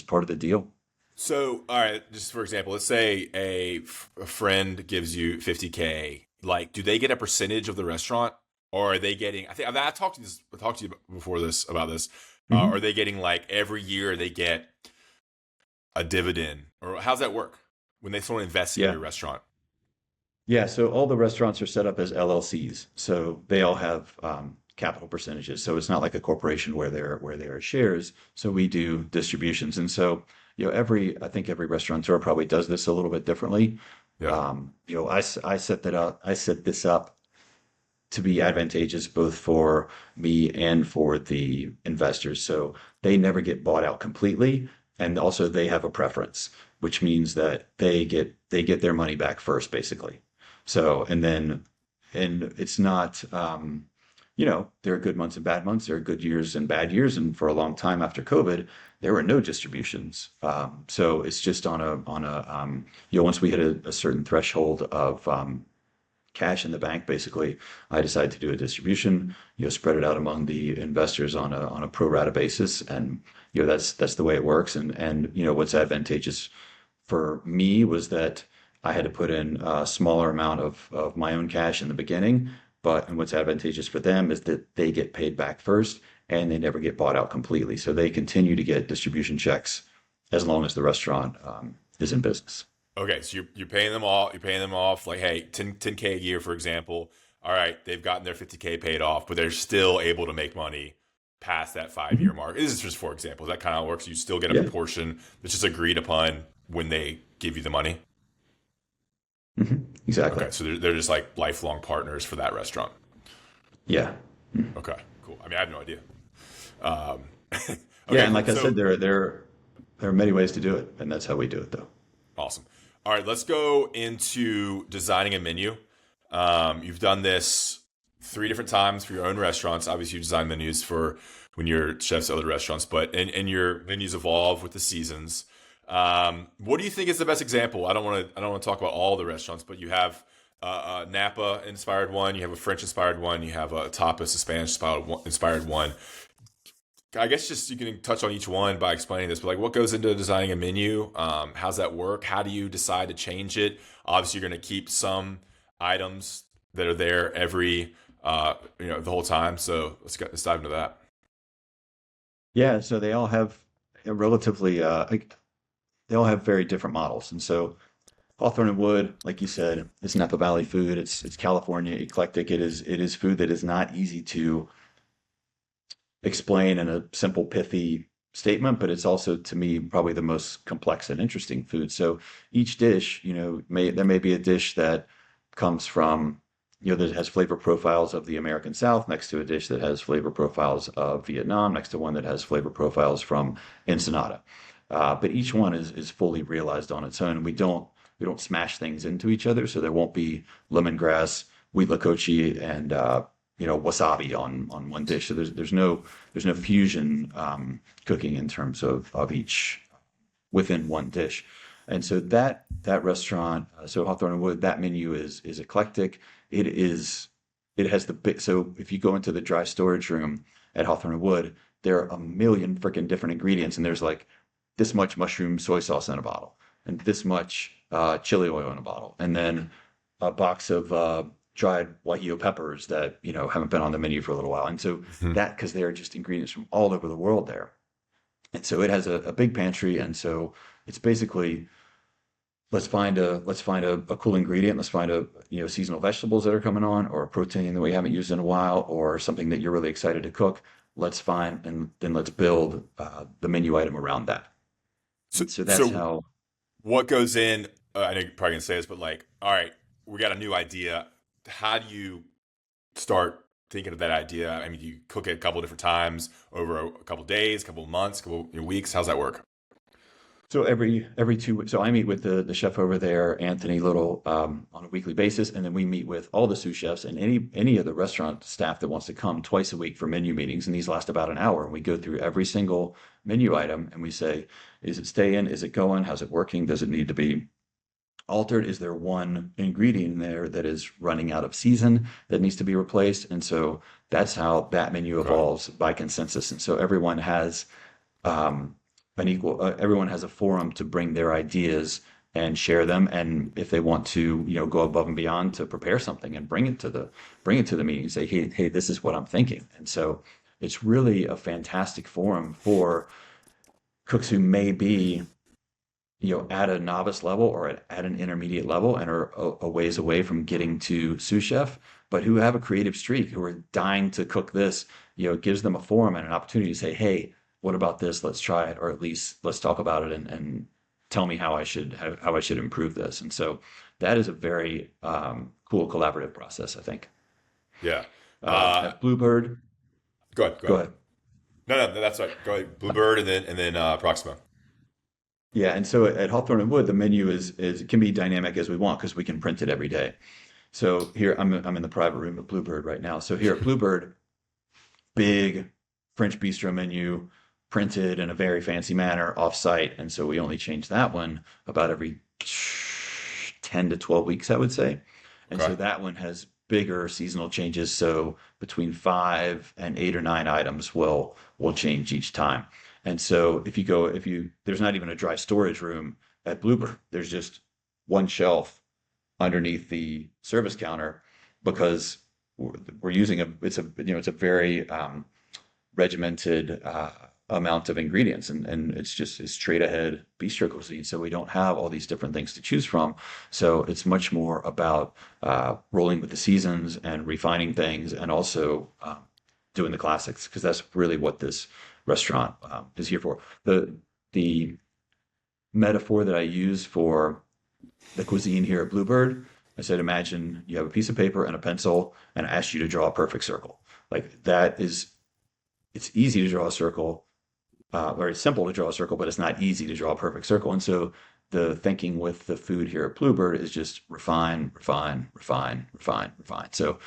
part of the deal. So, all right, just for example, let's say a friend gives you 50K. Like, do they get a percentage of the restaurant, or are they getting? I talked to you before this about this. Are Mhm. they getting like every year they get a dividend, or how's that work when they someone invests in Yeah. your restaurant? Yeah, so all the restaurants are set up as LLCs, so they all have capital percentages. So it's not like a corporation where there are shares. So we do distributions, and so I think every restaurateur probably does this a little bit differently. Yeah. I set that up. I set this up to be advantageous both for me and for the investors. So they never get bought out completely, and also they have a preference, which means that they get their money back first, basically. So and it's not, there are good months and bad months. There are good years and bad years, and for a long time after COVID, there were no distributions. So it's just once we hit a certain threshold of cash in the bank, basically, I decided to do a distribution, spread it out among the investors on a pro rata basis, and that's the way it works. And what's advantageous for me was that I had to put in a smaller amount of my own cash in the beginning, and what's advantageous for them is that they get paid back first, and they never get bought out completely, so they continue to get distribution checks as long as the restaurant is in business. Okay, so you're paying them all. You're paying them off like, hey, 10K a year, for example. All right, they've gotten their 50K paid off, but they're still able to make money past that 5 year Hmm. mark. This is just for example. That kind of works. You still get a Yeah. proportion that's just agreed upon when they give you the money. Exactly. Okay, so they're just like lifelong partners for that restaurant. Yeah. Okay, cool. I mean, I have no idea. Um, Yeah, okay, and cool. like I said, So there are many ways to do it, and that's how we do it, though. awesome. All right, let's go into designing a menu. You've done this three different times for your own restaurants. Obviously, you design menus for when you're chefs at other restaurants, but and your menus evolve with the seasons. What do you think is the best example? I don't want to talk about all the restaurants, but you have a Napa inspired one, you have a French inspired one, you have a tapas, a Spanish inspired one. I guess just you can touch on each one by explaining this, but like what goes into designing a menu? How's that work? How do you decide to change it? Obviously, you're going to keep some items that are there every, the whole time. So let's dive into that. Yeah, so they all have a relatively they all have very different models, and so Hawthorne Wood, like you said, is Napa Valley food. It's California eclectic. It is food that is not easy to explain in a simple, pithy statement, but it's also, to me, probably the most complex and interesting food. So each dish, there may be a dish that comes from, that has flavor profiles of the American South next to a dish that has flavor profiles of Vietnam, next to one that has flavor profiles from Ensenada. But each one is fully realized on its own. We don't smash things into each other, so there won't be lemongrass, wheat lakochi, and wasabi on one dish. So there's no fusion cooking in terms of each within one dish. And so that restaurant, so Hawthorne Wood, that menu is eclectic. It has the big. So if you go into the dry storage room at Hawthorne Wood, there are a million freaking different ingredients, and there's like this much mushroom soy sauce in a bottle, and this much chili oil in a bottle, and then a box of dried guajillo peppers that haven't been on the menu for a little while. And so Mhm. that because they are just ingredients from all over the world there. And so it has a big pantry, and so it's basically let's find a cool ingredient, let's find a seasonal vegetables that are coming on, or a protein that we haven't used in a while, or something that you're really excited to cook. Let's find and then let's build the menu item around that. So, And so that's so how. what goes in? I know you're probably gonna say this, but like, all right, we got a new idea. How do you start thinking of that idea? I mean, you cook it a couple different times over a couple days, a couple months, a couple weeks. How's that work? So every 2 weeks, so I meet with the chef over there, Anthony Little, on a weekly basis, and then we meet with all the sous chefs and any of the restaurant staff that wants to come twice a week for menu meetings, and these last about an hour. And we go through every single menu item, and we say, is it staying? Is it going? How's it working? Does it need to be altered? Is there one ingredient in there that is running out of season that needs to be replaced? And so that's how that menu Okay. evolves by consensus. And so um, everyone has a forum to bring their ideas and share them. And if they want to, go above and beyond to prepare something and bring it to the meeting, say, hey, this is what I'm thinking. And so it's really a fantastic forum for cooks who may be, at a novice level or at an intermediate level and are a ways away from getting to sous chef, but who have a creative streak, who are dying to cook this. It gives them a forum and an opportunity to say, hey, what about this? Let's try it, or at least let's talk about it and tell me how I should improve this. And so that is a very cool collaborative process, I think. Yeah. Uh, At Bluebird, go ahead. Go go ahead. ahead. No, that's right. Go ahead. Bluebird and then Proximo. Yeah, and so at Hawthorne and Wood, the menu is it can be dynamic as we want because we can print it every day. So here I'm in the private room at Bluebird right now. So here at Bluebird, big French bistro menu printed in a very fancy manner off-site, and so we only change that one about every 10 to 12 weeks, I would say. And Okay. so that one has bigger seasonal changes. So between 5 and 8 or 9 items will change each time. And so there's not even a dry storage room at Bluebird. There's just one shelf underneath the service counter because we're using it's a very regimented amount of ingredients, and it's straight ahead bistro cuisine. So we don't have all these different things to choose from. So it's much more about rolling with the seasons and refining things, and also doing the classics, because that's really what this restaurant is here for. The metaphor that I use for the cuisine here at Bluebird, I said, imagine you have a piece of paper and a pencil, and I ask you to draw a perfect circle. Like that is, it's easy to draw a circle, very simple to draw a circle, but it's not easy to draw a perfect circle. And so the thinking with the food here at Bluebird is just refine, refine, refine, refine, refine. So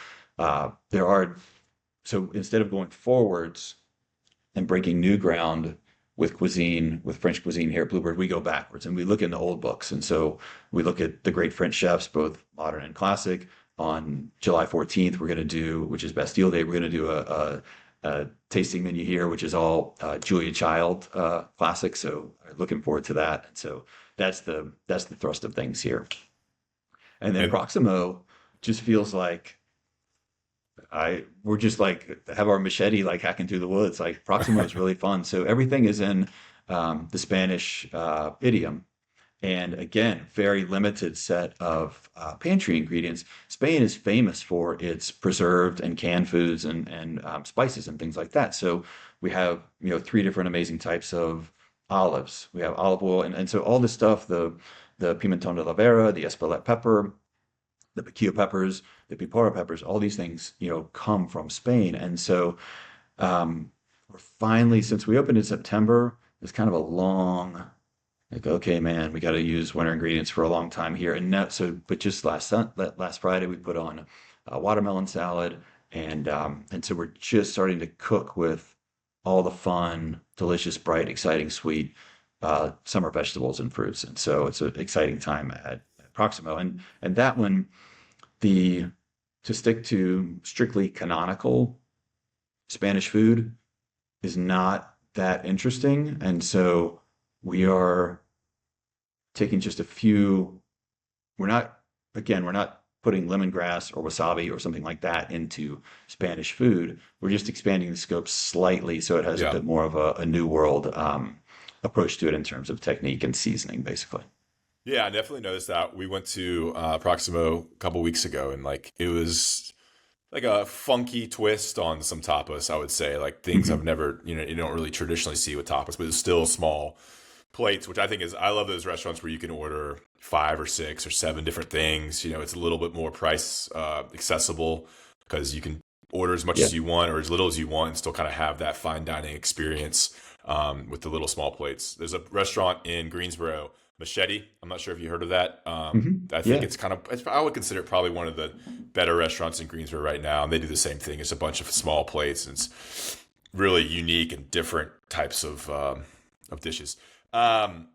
there are, so instead of going forwards and breaking new ground with cuisine, with French cuisine here at Bluebird, we go backwards and we look in the old books. And so we look at the great French chefs, both modern and classic. On July 14th, we're going to do, which is Bastille Day, we're going to do a tasting menu here, which is all Julia Child classics. So looking forward to that. And so that's the thrust of things here. And then And Proximo just feels like we're just like have our machete like hacking through the woods. Like Proximo is really fun. So everything is in the Spanish idiom. And again, very limited set of pantry ingredients. Spain is famous for its preserved and canned foods and spices and things like that. So we have, three different amazing types of olives. We have olive oil, and so all this stuff, the pimentón de la vera, the espelette pepper, the piquillo peppers, the pipara peppers, all these things, come from Spain. And so we're finally, since we opened in September, it's kind of a long, like, okay, man, we got to use winter ingredients for a long time here. And now, so, but just last Friday, we put on a watermelon salad, and so we're just starting to cook with all the fun, delicious, bright, exciting, sweet summer vegetables and fruits. And so it's an exciting time at Proximo. And that one, the to stick to strictly canonical Spanish food is not that interesting. And so we are taking just a few, we're not, again, we're not putting lemongrass or wasabi or something like that into Spanish food. We're just expanding the scope slightly so it has a yeah. bit more of a new world approach to it in terms of technique and seasoning, basically. Yeah, I definitely noticed that. We went to Proximo a couple weeks ago, and like it was like a funky twist on some tapas, I would say. Like things I've Hmm. never, you don't really traditionally see with tapas, but it's still small plates, which I think is, I love those restaurants where you can order 5 or 6 or 7 different things. It's a little bit more price accessible because you can order as much Yeah. as you want or as little as you want and still kind of have that fine dining experience with the little small plates. There's a restaurant in Greensboro, Machete. I'm not sure if you heard of that. I think Yeah. it's kind of, I would consider it probably one of the better restaurants in Greensboro right now. And they do the same thing. It's a bunch of small plates, and it's really unique and different types of dishes. Um,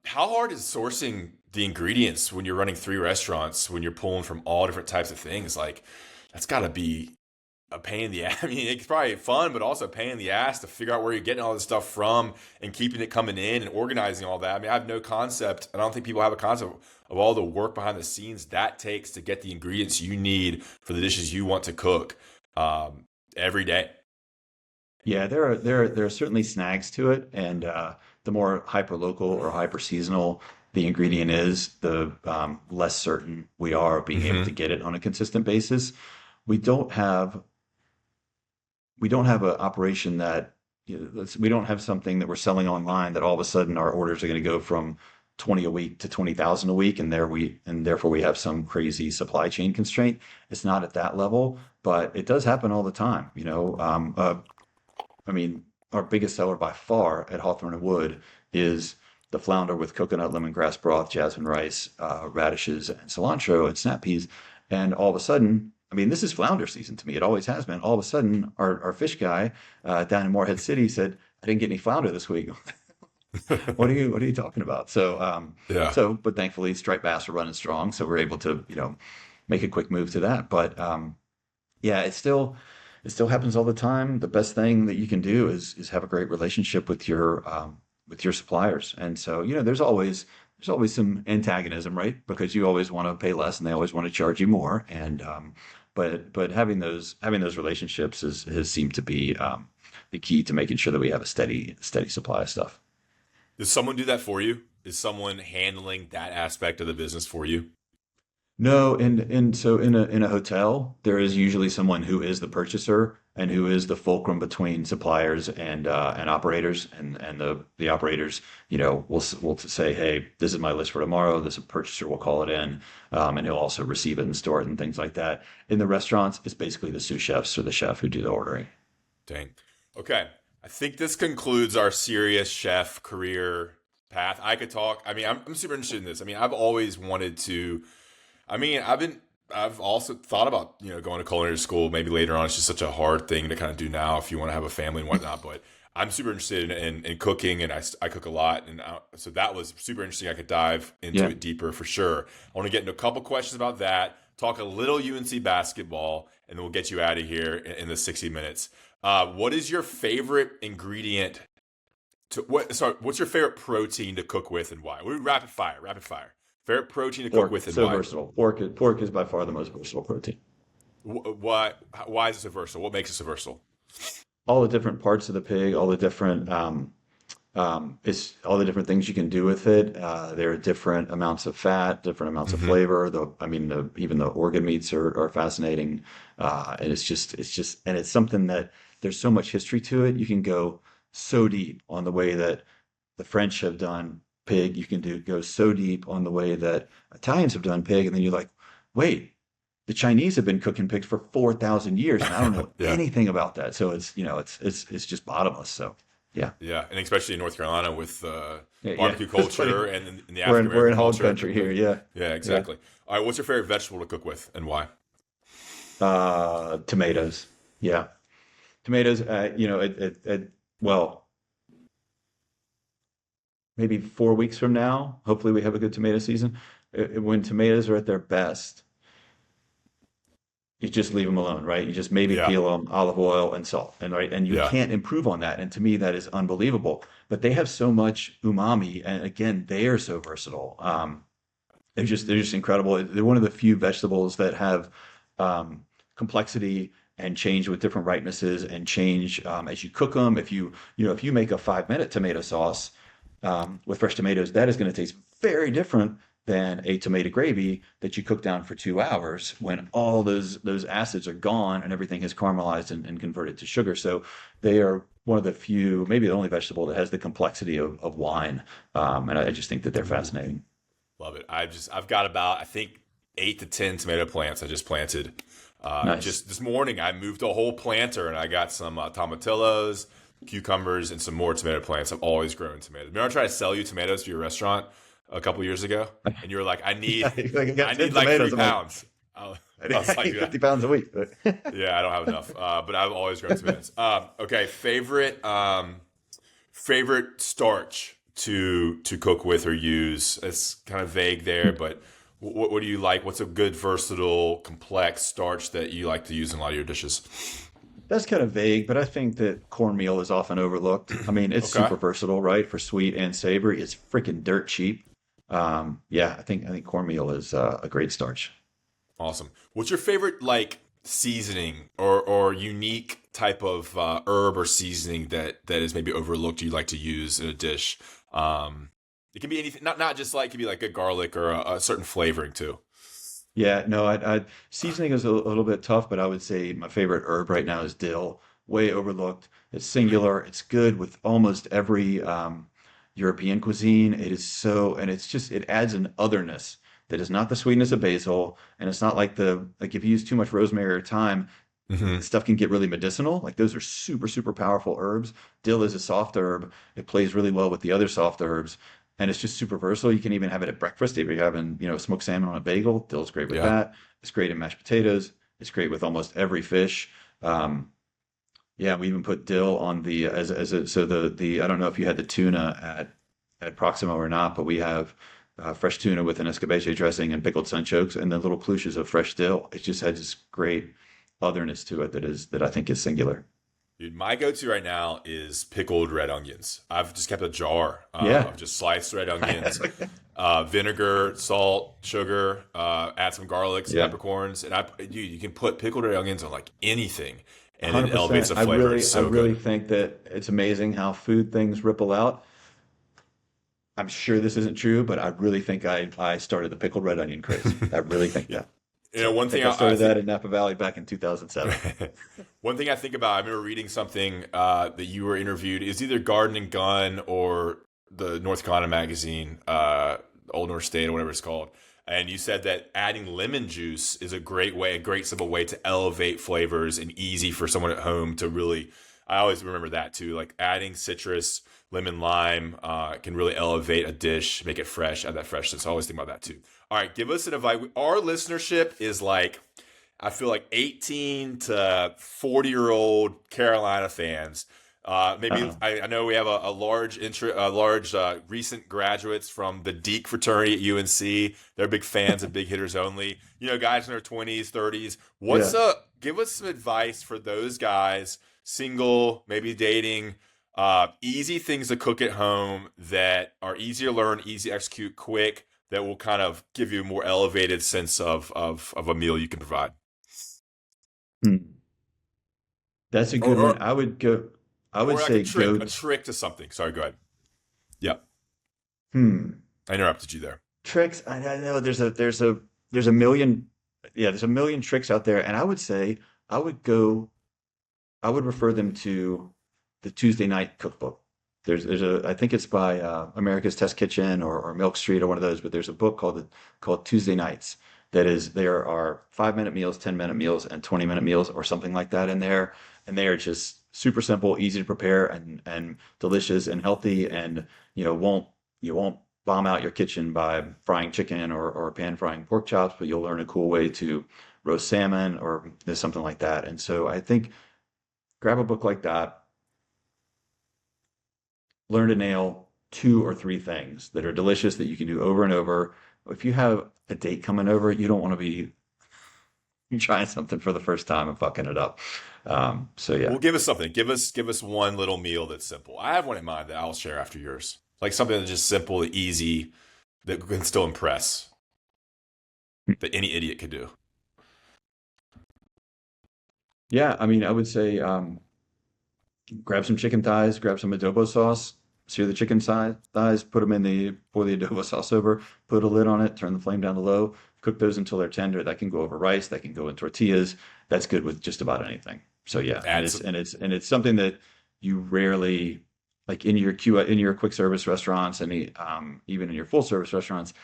how hard is sourcing the ingredients when you're running 3 restaurants, when you're pulling from all different types of things? Like, that's got to be a pain in the ass. I mean, it's probably fun, but also a pain in the ass to figure out where you're getting all this stuff from and keeping it coming in and organizing all that. I mean, I have no concept. I don't think people have a concept of all the work behind the scenes that takes to get the ingredients you need for the dishes you want to cook every day. Yeah, there are certainly snags to it, and the more hyper local or hyper seasonal the ingredient is, the less certain we are of being able to Hmm. get it on a consistent basis. We don't have we don't have an operation that we don't have something that we're selling online that all of a sudden our orders are going to go from 20 a week to 20,000 a week, and therefore we have some crazy supply chain constraint. It's not at that level, but it does happen all the time. I mean, our biggest seller by far at Hawthorne Wood is the flounder with coconut lemongrass broth, jasmine rice, radishes, and cilantro and snap peas. And all of a sudden, I mean, this is flounder season to me. It always has been. All of a sudden, our fish guy down in Morehead City said, "I didn't get any flounder this week." What are you talking about? So, Yeah. but thankfully, striped bass are running strong, so we're able to, make a quick move to that. But yeah, it still happens all the time. The best thing that you can do is have a great relationship with your suppliers. And so, there's always some antagonism, right? Because you always want to pay less and they always want to charge you more. And but having those relationships has seemed to be the key to making sure that we have a steady supply of stuff. Does someone do that for you? Is someone handling that aspect of the business for you? No, and so in a hotel, there is usually someone who is the purchaser and who is the fulcrum between suppliers and operators, and the operators, will say, hey, this is my list for tomorrow. This purchaser will call it in, and he'll also receive it and store it and things like that. In the restaurants, it's basically the sous chefs or the chef who do the ordering. Dang. Okay. I think this concludes our serious chef career path. I could talk. I mean, I'm super interested in this. I mean, I've always wanted to. I mean, I've also thought about, going to culinary school maybe later on. It's just such a hard thing to kind of do now if you want to have a family and whatnot. But I'm super interested in cooking, and I cook a lot. And so that was super interesting. I could dive into Yeah. it deeper for sure. I want to get into a couple questions about that, talk a little UNC basketball, and then we'll get you out of here in the 60 minutes. What is your favorite ingredient what's your favorite protein to cook with and why? We're rapid fire, rapid fire. Favorite protein to cook Pork, with and so why? versatile. Pork is by far the most versatile protein. Why is it so versatile? What makes it so versatile? All the different parts of the pig, it's all the different things you can do with it. There are different amounts of fat, different amounts of Hmm. flavor. Even the organ meats are fascinating. And and it's something that there's so much history to it. You can go so deep on the way that the French have done pig. You can go so deep on the way that Italians have done pig. And then you're like, wait, the Chinese have been cooking pigs for 4,000 years, and I don't know Yeah, anything about that. So it's just bottomless. So yeah. yeah, and especially in North Carolina with Yeah, yeah. barbecue It's funny. culture and in the We're African in American hog culture. country here. Yeah, Yeah, yeah. exactly. All right, what's your favorite vegetable to cook with and why? Tomatoes. Yeah, tomatoes. Well, maybe 4 weeks from now, hopefully we have a good tomato season. When tomatoes are at their best, you just leave them alone, right? You just maybe Yeah, peel them, olive oil and salt, and you yeah. can't improve on that. And to me, that is unbelievable. But they have so much umami, and again, they are so versatile. They're just incredible. They're one of the few vegetables that have complexity and change with different ripenesses and change as you cook them. If you make a 5-minute tomato sauce with fresh tomatoes, that is going to taste very different than a tomato gravy that you cook down for 2 hours when all those acids are gone and everything has caramelized and converted to sugar. So they are one of the few, maybe the only vegetable that has the complexity of wine. And I just think that they're fascinating. Love it. I've got about I think 8 to 10 tomato plants I just planted. Nice. Just this morning I moved a whole planter and I got some tomatillos, cucumbers, and some more tomato plants. I've always grown tomatoes. Remember I tried to sell you tomatoes for your restaurant a couple years ago, and you were like, Yeah, like I got I 10 need like three tomatoes. I'm like, pounds. I was I like, eat yeah, 50 pounds a week. But yeah, I don't have enough. But I've always grown tomatoes. Okay, favorite starch to cook with or use. It's kind of vague there, but what do you like? What's a good, versatile, complex starch that you like to use in a lot of your dishes? that's kind of vague, but I think that cornmeal is often overlooked. I mean, it's Okay, super versatile, right? For sweet and savory. It's freaking dirt cheap. Yeah, I think cornmeal is a great starch. awesome. What's your favorite like seasoning or unique type of herb or seasoning that is maybe overlooked you like to use in a dish? It can be anything, not just like it can be like a garlic or a certain flavoring too. Yeah, no, seasoning is a little bit tough, but I would say my favorite herb right now is dill. Way overlooked. It's singular. It's good with almost every European cuisine. And it adds an otherness that is not the sweetness of basil, and it's not like if you use too much rosemary or thyme, Hmm. the stuff can get really medicinal. Like those are super, super powerful herbs. Dill is a soft herb. It plays really well with the other soft herbs. And it's just super versatile. You can even have it at breakfast if you're having, smoked salmon on a bagel. Dill's great with Yeah. that. It's great in mashed potatoes. It's great with almost every fish. Um, yeah, we even put dill on the as a so the I don't know if you had the tuna at Proximo or not, but we have fresh tuna with an escabeche dressing and pickled sunchokes and the little plooshes of fresh dill. It just has this great otherness to it that I think is singular. Dude, my go-to right now is pickled red onions. I've just kept a jar Yeah. of just sliced red onions, vinegar, salt, sugar, add some garlic, some Yeah. peppercorns, and you can put pickled red onions on like anything, and it elevates 100%. the flavor. It's I so really good. think that it's amazing how food things ripple out. I'm sure this isn't true, but I really think I started the pickled red onion craze. I really think Yeah. that. You know, So I one think thing I I started think that in Napa Valley back in 2007. one thing I think about, I remember reading something that you were interviewed, is either Garden and Gun or the North Carolina magazine, Old North State or whatever it's called. And you said that adding lemon juice is a great way, a great simple way to elevate flavors and easy for someone at home to really. I always remember that too. Like adding citrus, lemon, lime can really elevate a dish, make it fresh, add that freshness. I always think about that too. All right, give us an advice. Our listenership is like, I feel like 18 to 40-year-old Carolina fans. Maybe Uh-huh. I know we have a large recent graduates from the Deke fraternity at UNC. They're big fans of Big Hitters Only. You know, guys in their 20s, 30s. Yeah. Give us some advice for those guys, single, maybe dating, easy things to cook at home that are easy to learn, easy to execute, quick, that will kind of give you a more elevated sense of a meal you can provide. Hmm. That's a Or, good one. or I would or like say a go, trick to something. Sorry, go ahead. Yep, hmm. I interrupted you there. Tricks. I know there's a million, yeah, there's a million tricks out there. And I would say I would go, I would refer them to the Tuesday Night Cookbook. There's a I think it's by America's Test Kitchen or Milk Street or one of those, but there's a book called Tuesday Nights that is there are 5 minute meals, 10 minute meals, and 20 minute meals or something like that in there, and they are just super simple, easy to prepare, and delicious and healthy, and won't you won't bomb out your kitchen by frying chicken or pan frying pork chops, but you'll learn a cool way to roast salmon or something like that. And so I think grab a book like that, learn to nail two or three things that are delicious that you can do over and over. If you have a date coming over, you don't want to be trying something for the first time and fucking it up. So yeah. Well, give us something. Give us one little meal that's simple. I have one in mind that I'll share after yours. Like something that's just simple, easy, that can still impress, that any idiot could do. Yeah, I mean, I would say grab some chicken thighs, grab some adobo sauce, sear the thighs, put them in pour the adobo sauce over, put a lid on it, turn the flame down to low, cook those until they're tender. That can go over rice, that can go in tortillas. That's good with just about anything. So yeah, and Add it's some. and it's and it's something that you rarely like in your quick service restaurants and even in your full service restaurants.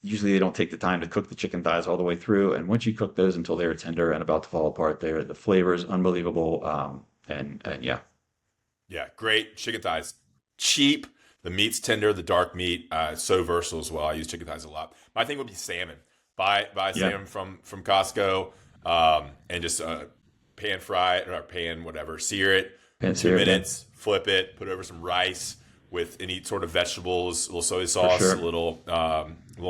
Usually they don't take the time to cook the chicken thighs all the way through. And once you cook those until they're tender and about to fall apart, the flavor is unbelievable. And yeah, Yeah, great chicken thighs. Cheap. The meat's tender. The dark meat. So versatile as well. I use chicken thighs a lot. My thing would be salmon. Buy yeah, salmon from Costco, and just pan fry it or pan whatever. Sear it. pan Two sear, yeah, minutes. Flip it. Put it over some rice with any sort of vegetables. A little soy for sauce. sure. A little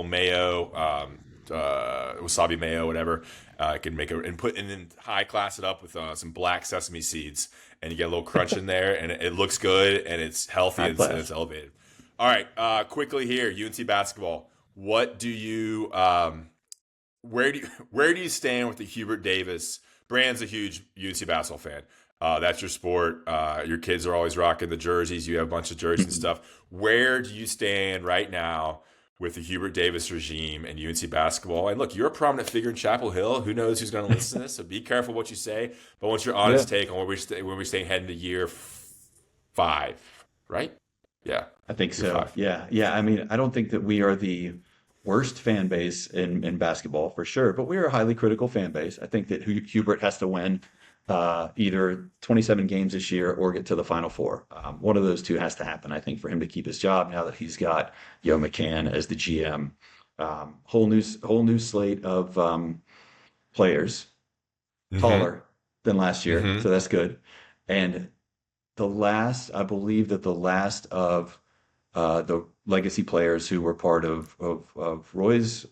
mayo. Wasabi mayo, whatever. I can make it and then high class it up with some black sesame seeds, and you get a little crunch in there, and it looks good, and it's healthy, High and it's class. elevated. All right, quickly here, UNC basketball. What do you where do you stand with the Hubert Davis? Brand's a huge UNC basketball fan. That's your sport. Your kids are always rocking the jerseys. You have a bunch of jerseys and stuff. Where do you stand right now with the Hubert Davis regime and UNC basketball? And look, you're a prominent figure in Chapel Hill. Who knows who's going to listen to this? So be careful what you say. But what's your Yeah, honest take on where we stay heading to year five? Right? Yeah, I think year so. five. Yeah, yeah. I mean, I don't think that we are the worst fan base in basketball for sure, but we are a highly critical fan base. I think that Hubert has to win either 27 games this year or get to the Final Four. One of those two has to happen, I think, for him to keep his job now that he's got Yo McCann as the GM. Whole new slate of players, Mm-hmm. taller than last year, Mm-hmm. so that's good. And I believe that the last of the legacy players who were part of Roy's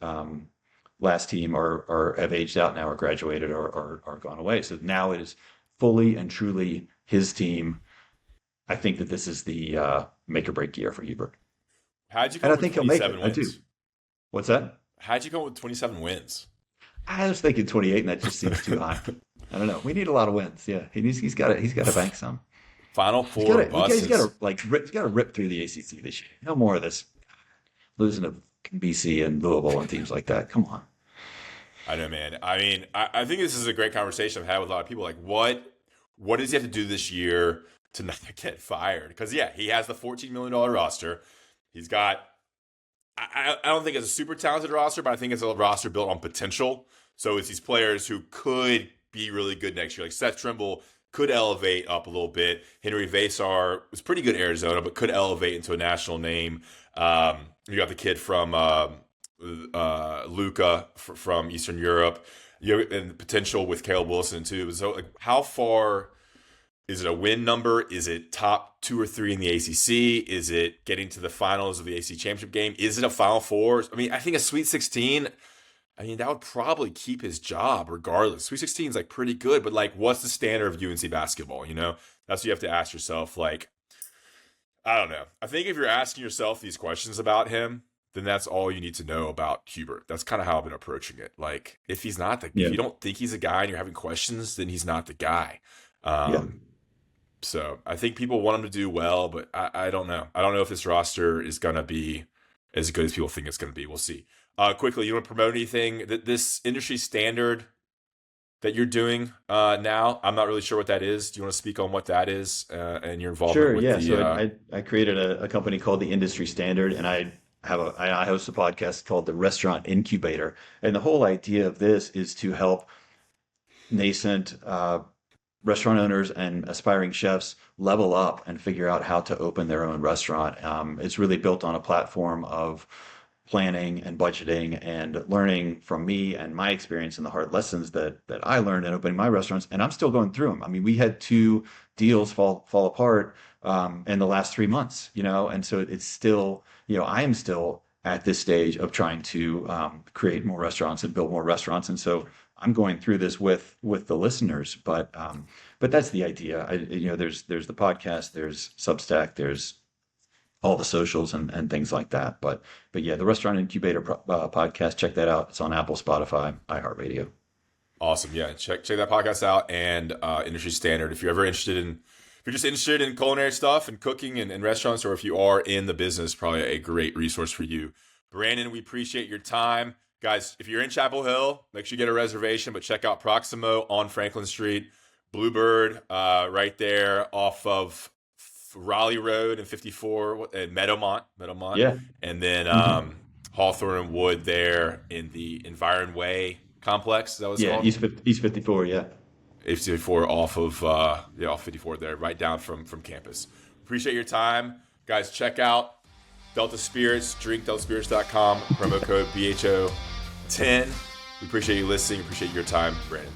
last team are have aged out now or graduated or gone away. So now it is fully and truly his team. I think that this is the make or break year for Hubert, How'd you come and I up with think he'll make it. 27 I do. wins? What's that? How'd you come up with 27 wins? I was thinking 28, and that just seems too high. I don't know. We need a lot of wins. Yeah, he's got to bank some. Final He's four got to he's got buses. to he's got to rip through the ACC this year. No more of this losing to BC and Louisville and teams like that. Come on. I know, man. I mean, I think this is a great conversation I've had with a lot of people. Like, what does he have to do this year to not get fired? Because yeah, he has the $14 million roster. He's got. I don't think it's a super talented roster, but I think it's a roster built on potential. So it's these players who could be really good next year. Like Seth Trimble could elevate up a little bit. Henry Vasar was pretty good at Arizona, but could elevate into a national name. You got the kid from Luca from Eastern Europe. You have and the potential with Caleb Wilson too. So, like, how far is it a win number? Is it top 2 or 3 in the ACC? Is it getting to the finals of the ACC championship game? Is it a Final Four? I mean, I think a Sweet 16. I mean, that would probably keep his job regardless. Sweet 16 is like pretty good, but like, what's the standard of UNC basketball? That's what you have to ask yourself. Like, I don't know. I think if you're asking yourself these questions about him, then that's all you need to know about Hubert. That's kind of how I've been approaching it. Like, if Yeah, you don't think he's a guy and you're having questions, then he's not the guy. yeah, Um, so I think people want him to do well, but I don't know. I don't know if this roster is going to be as good as people think it's going to be. We'll see. Quickly, you want to promote anything? This industry standard that you're doing now? I'm not really sure what that is. Do you want to speak on what that is and your involvement sure. with Yeah. the? So I created a company called the Industry Standard, and I host a podcast called the Restaurant Incubator, and the whole idea of this is to help nascent restaurant owners and aspiring chefs level up and figure out how to open their own restaurant. It's really built on a platform of planning and budgeting and learning from me and my experience and the hard lessons that I learned in opening my restaurants. And I'm still going through them. I mean, we had 2 deals fall apart in the last 3 months, and so it's still, I am still at this stage of trying to create more restaurants and build more restaurants. And so I'm going through this with the listeners, but that's the idea. There's the podcast, there's Substack, there's all the socials and things like that. But yeah, the Restaurant Incubator podcast, check that out. It's on Apple, Spotify, iHeartRadio. Awesome. Yeah. Check that podcast out and Industry Standard. If you're just interested in culinary stuff and cooking and restaurants, or if you are in the business, probably a great resource for you. Brandon, we appreciate your time. Guys, if you're in Chapel Hill, make sure you get a reservation, but check out Proximo on Franklin Street, Bluebird, right there off of Raleigh Road and 54 and Meadowmont, Yeah. and then Hmm. Hawthorne Wood there in the Environ Way complex. Is that what it's Yeah. called? East 54. Yeah. 54 off of off 54 there, right down from campus. Appreciate your time, guys. Check out Delta Spirits, drinkdeltaspirits.com, promo code BHO10. We appreciate you listening. Appreciate your time, Brandon.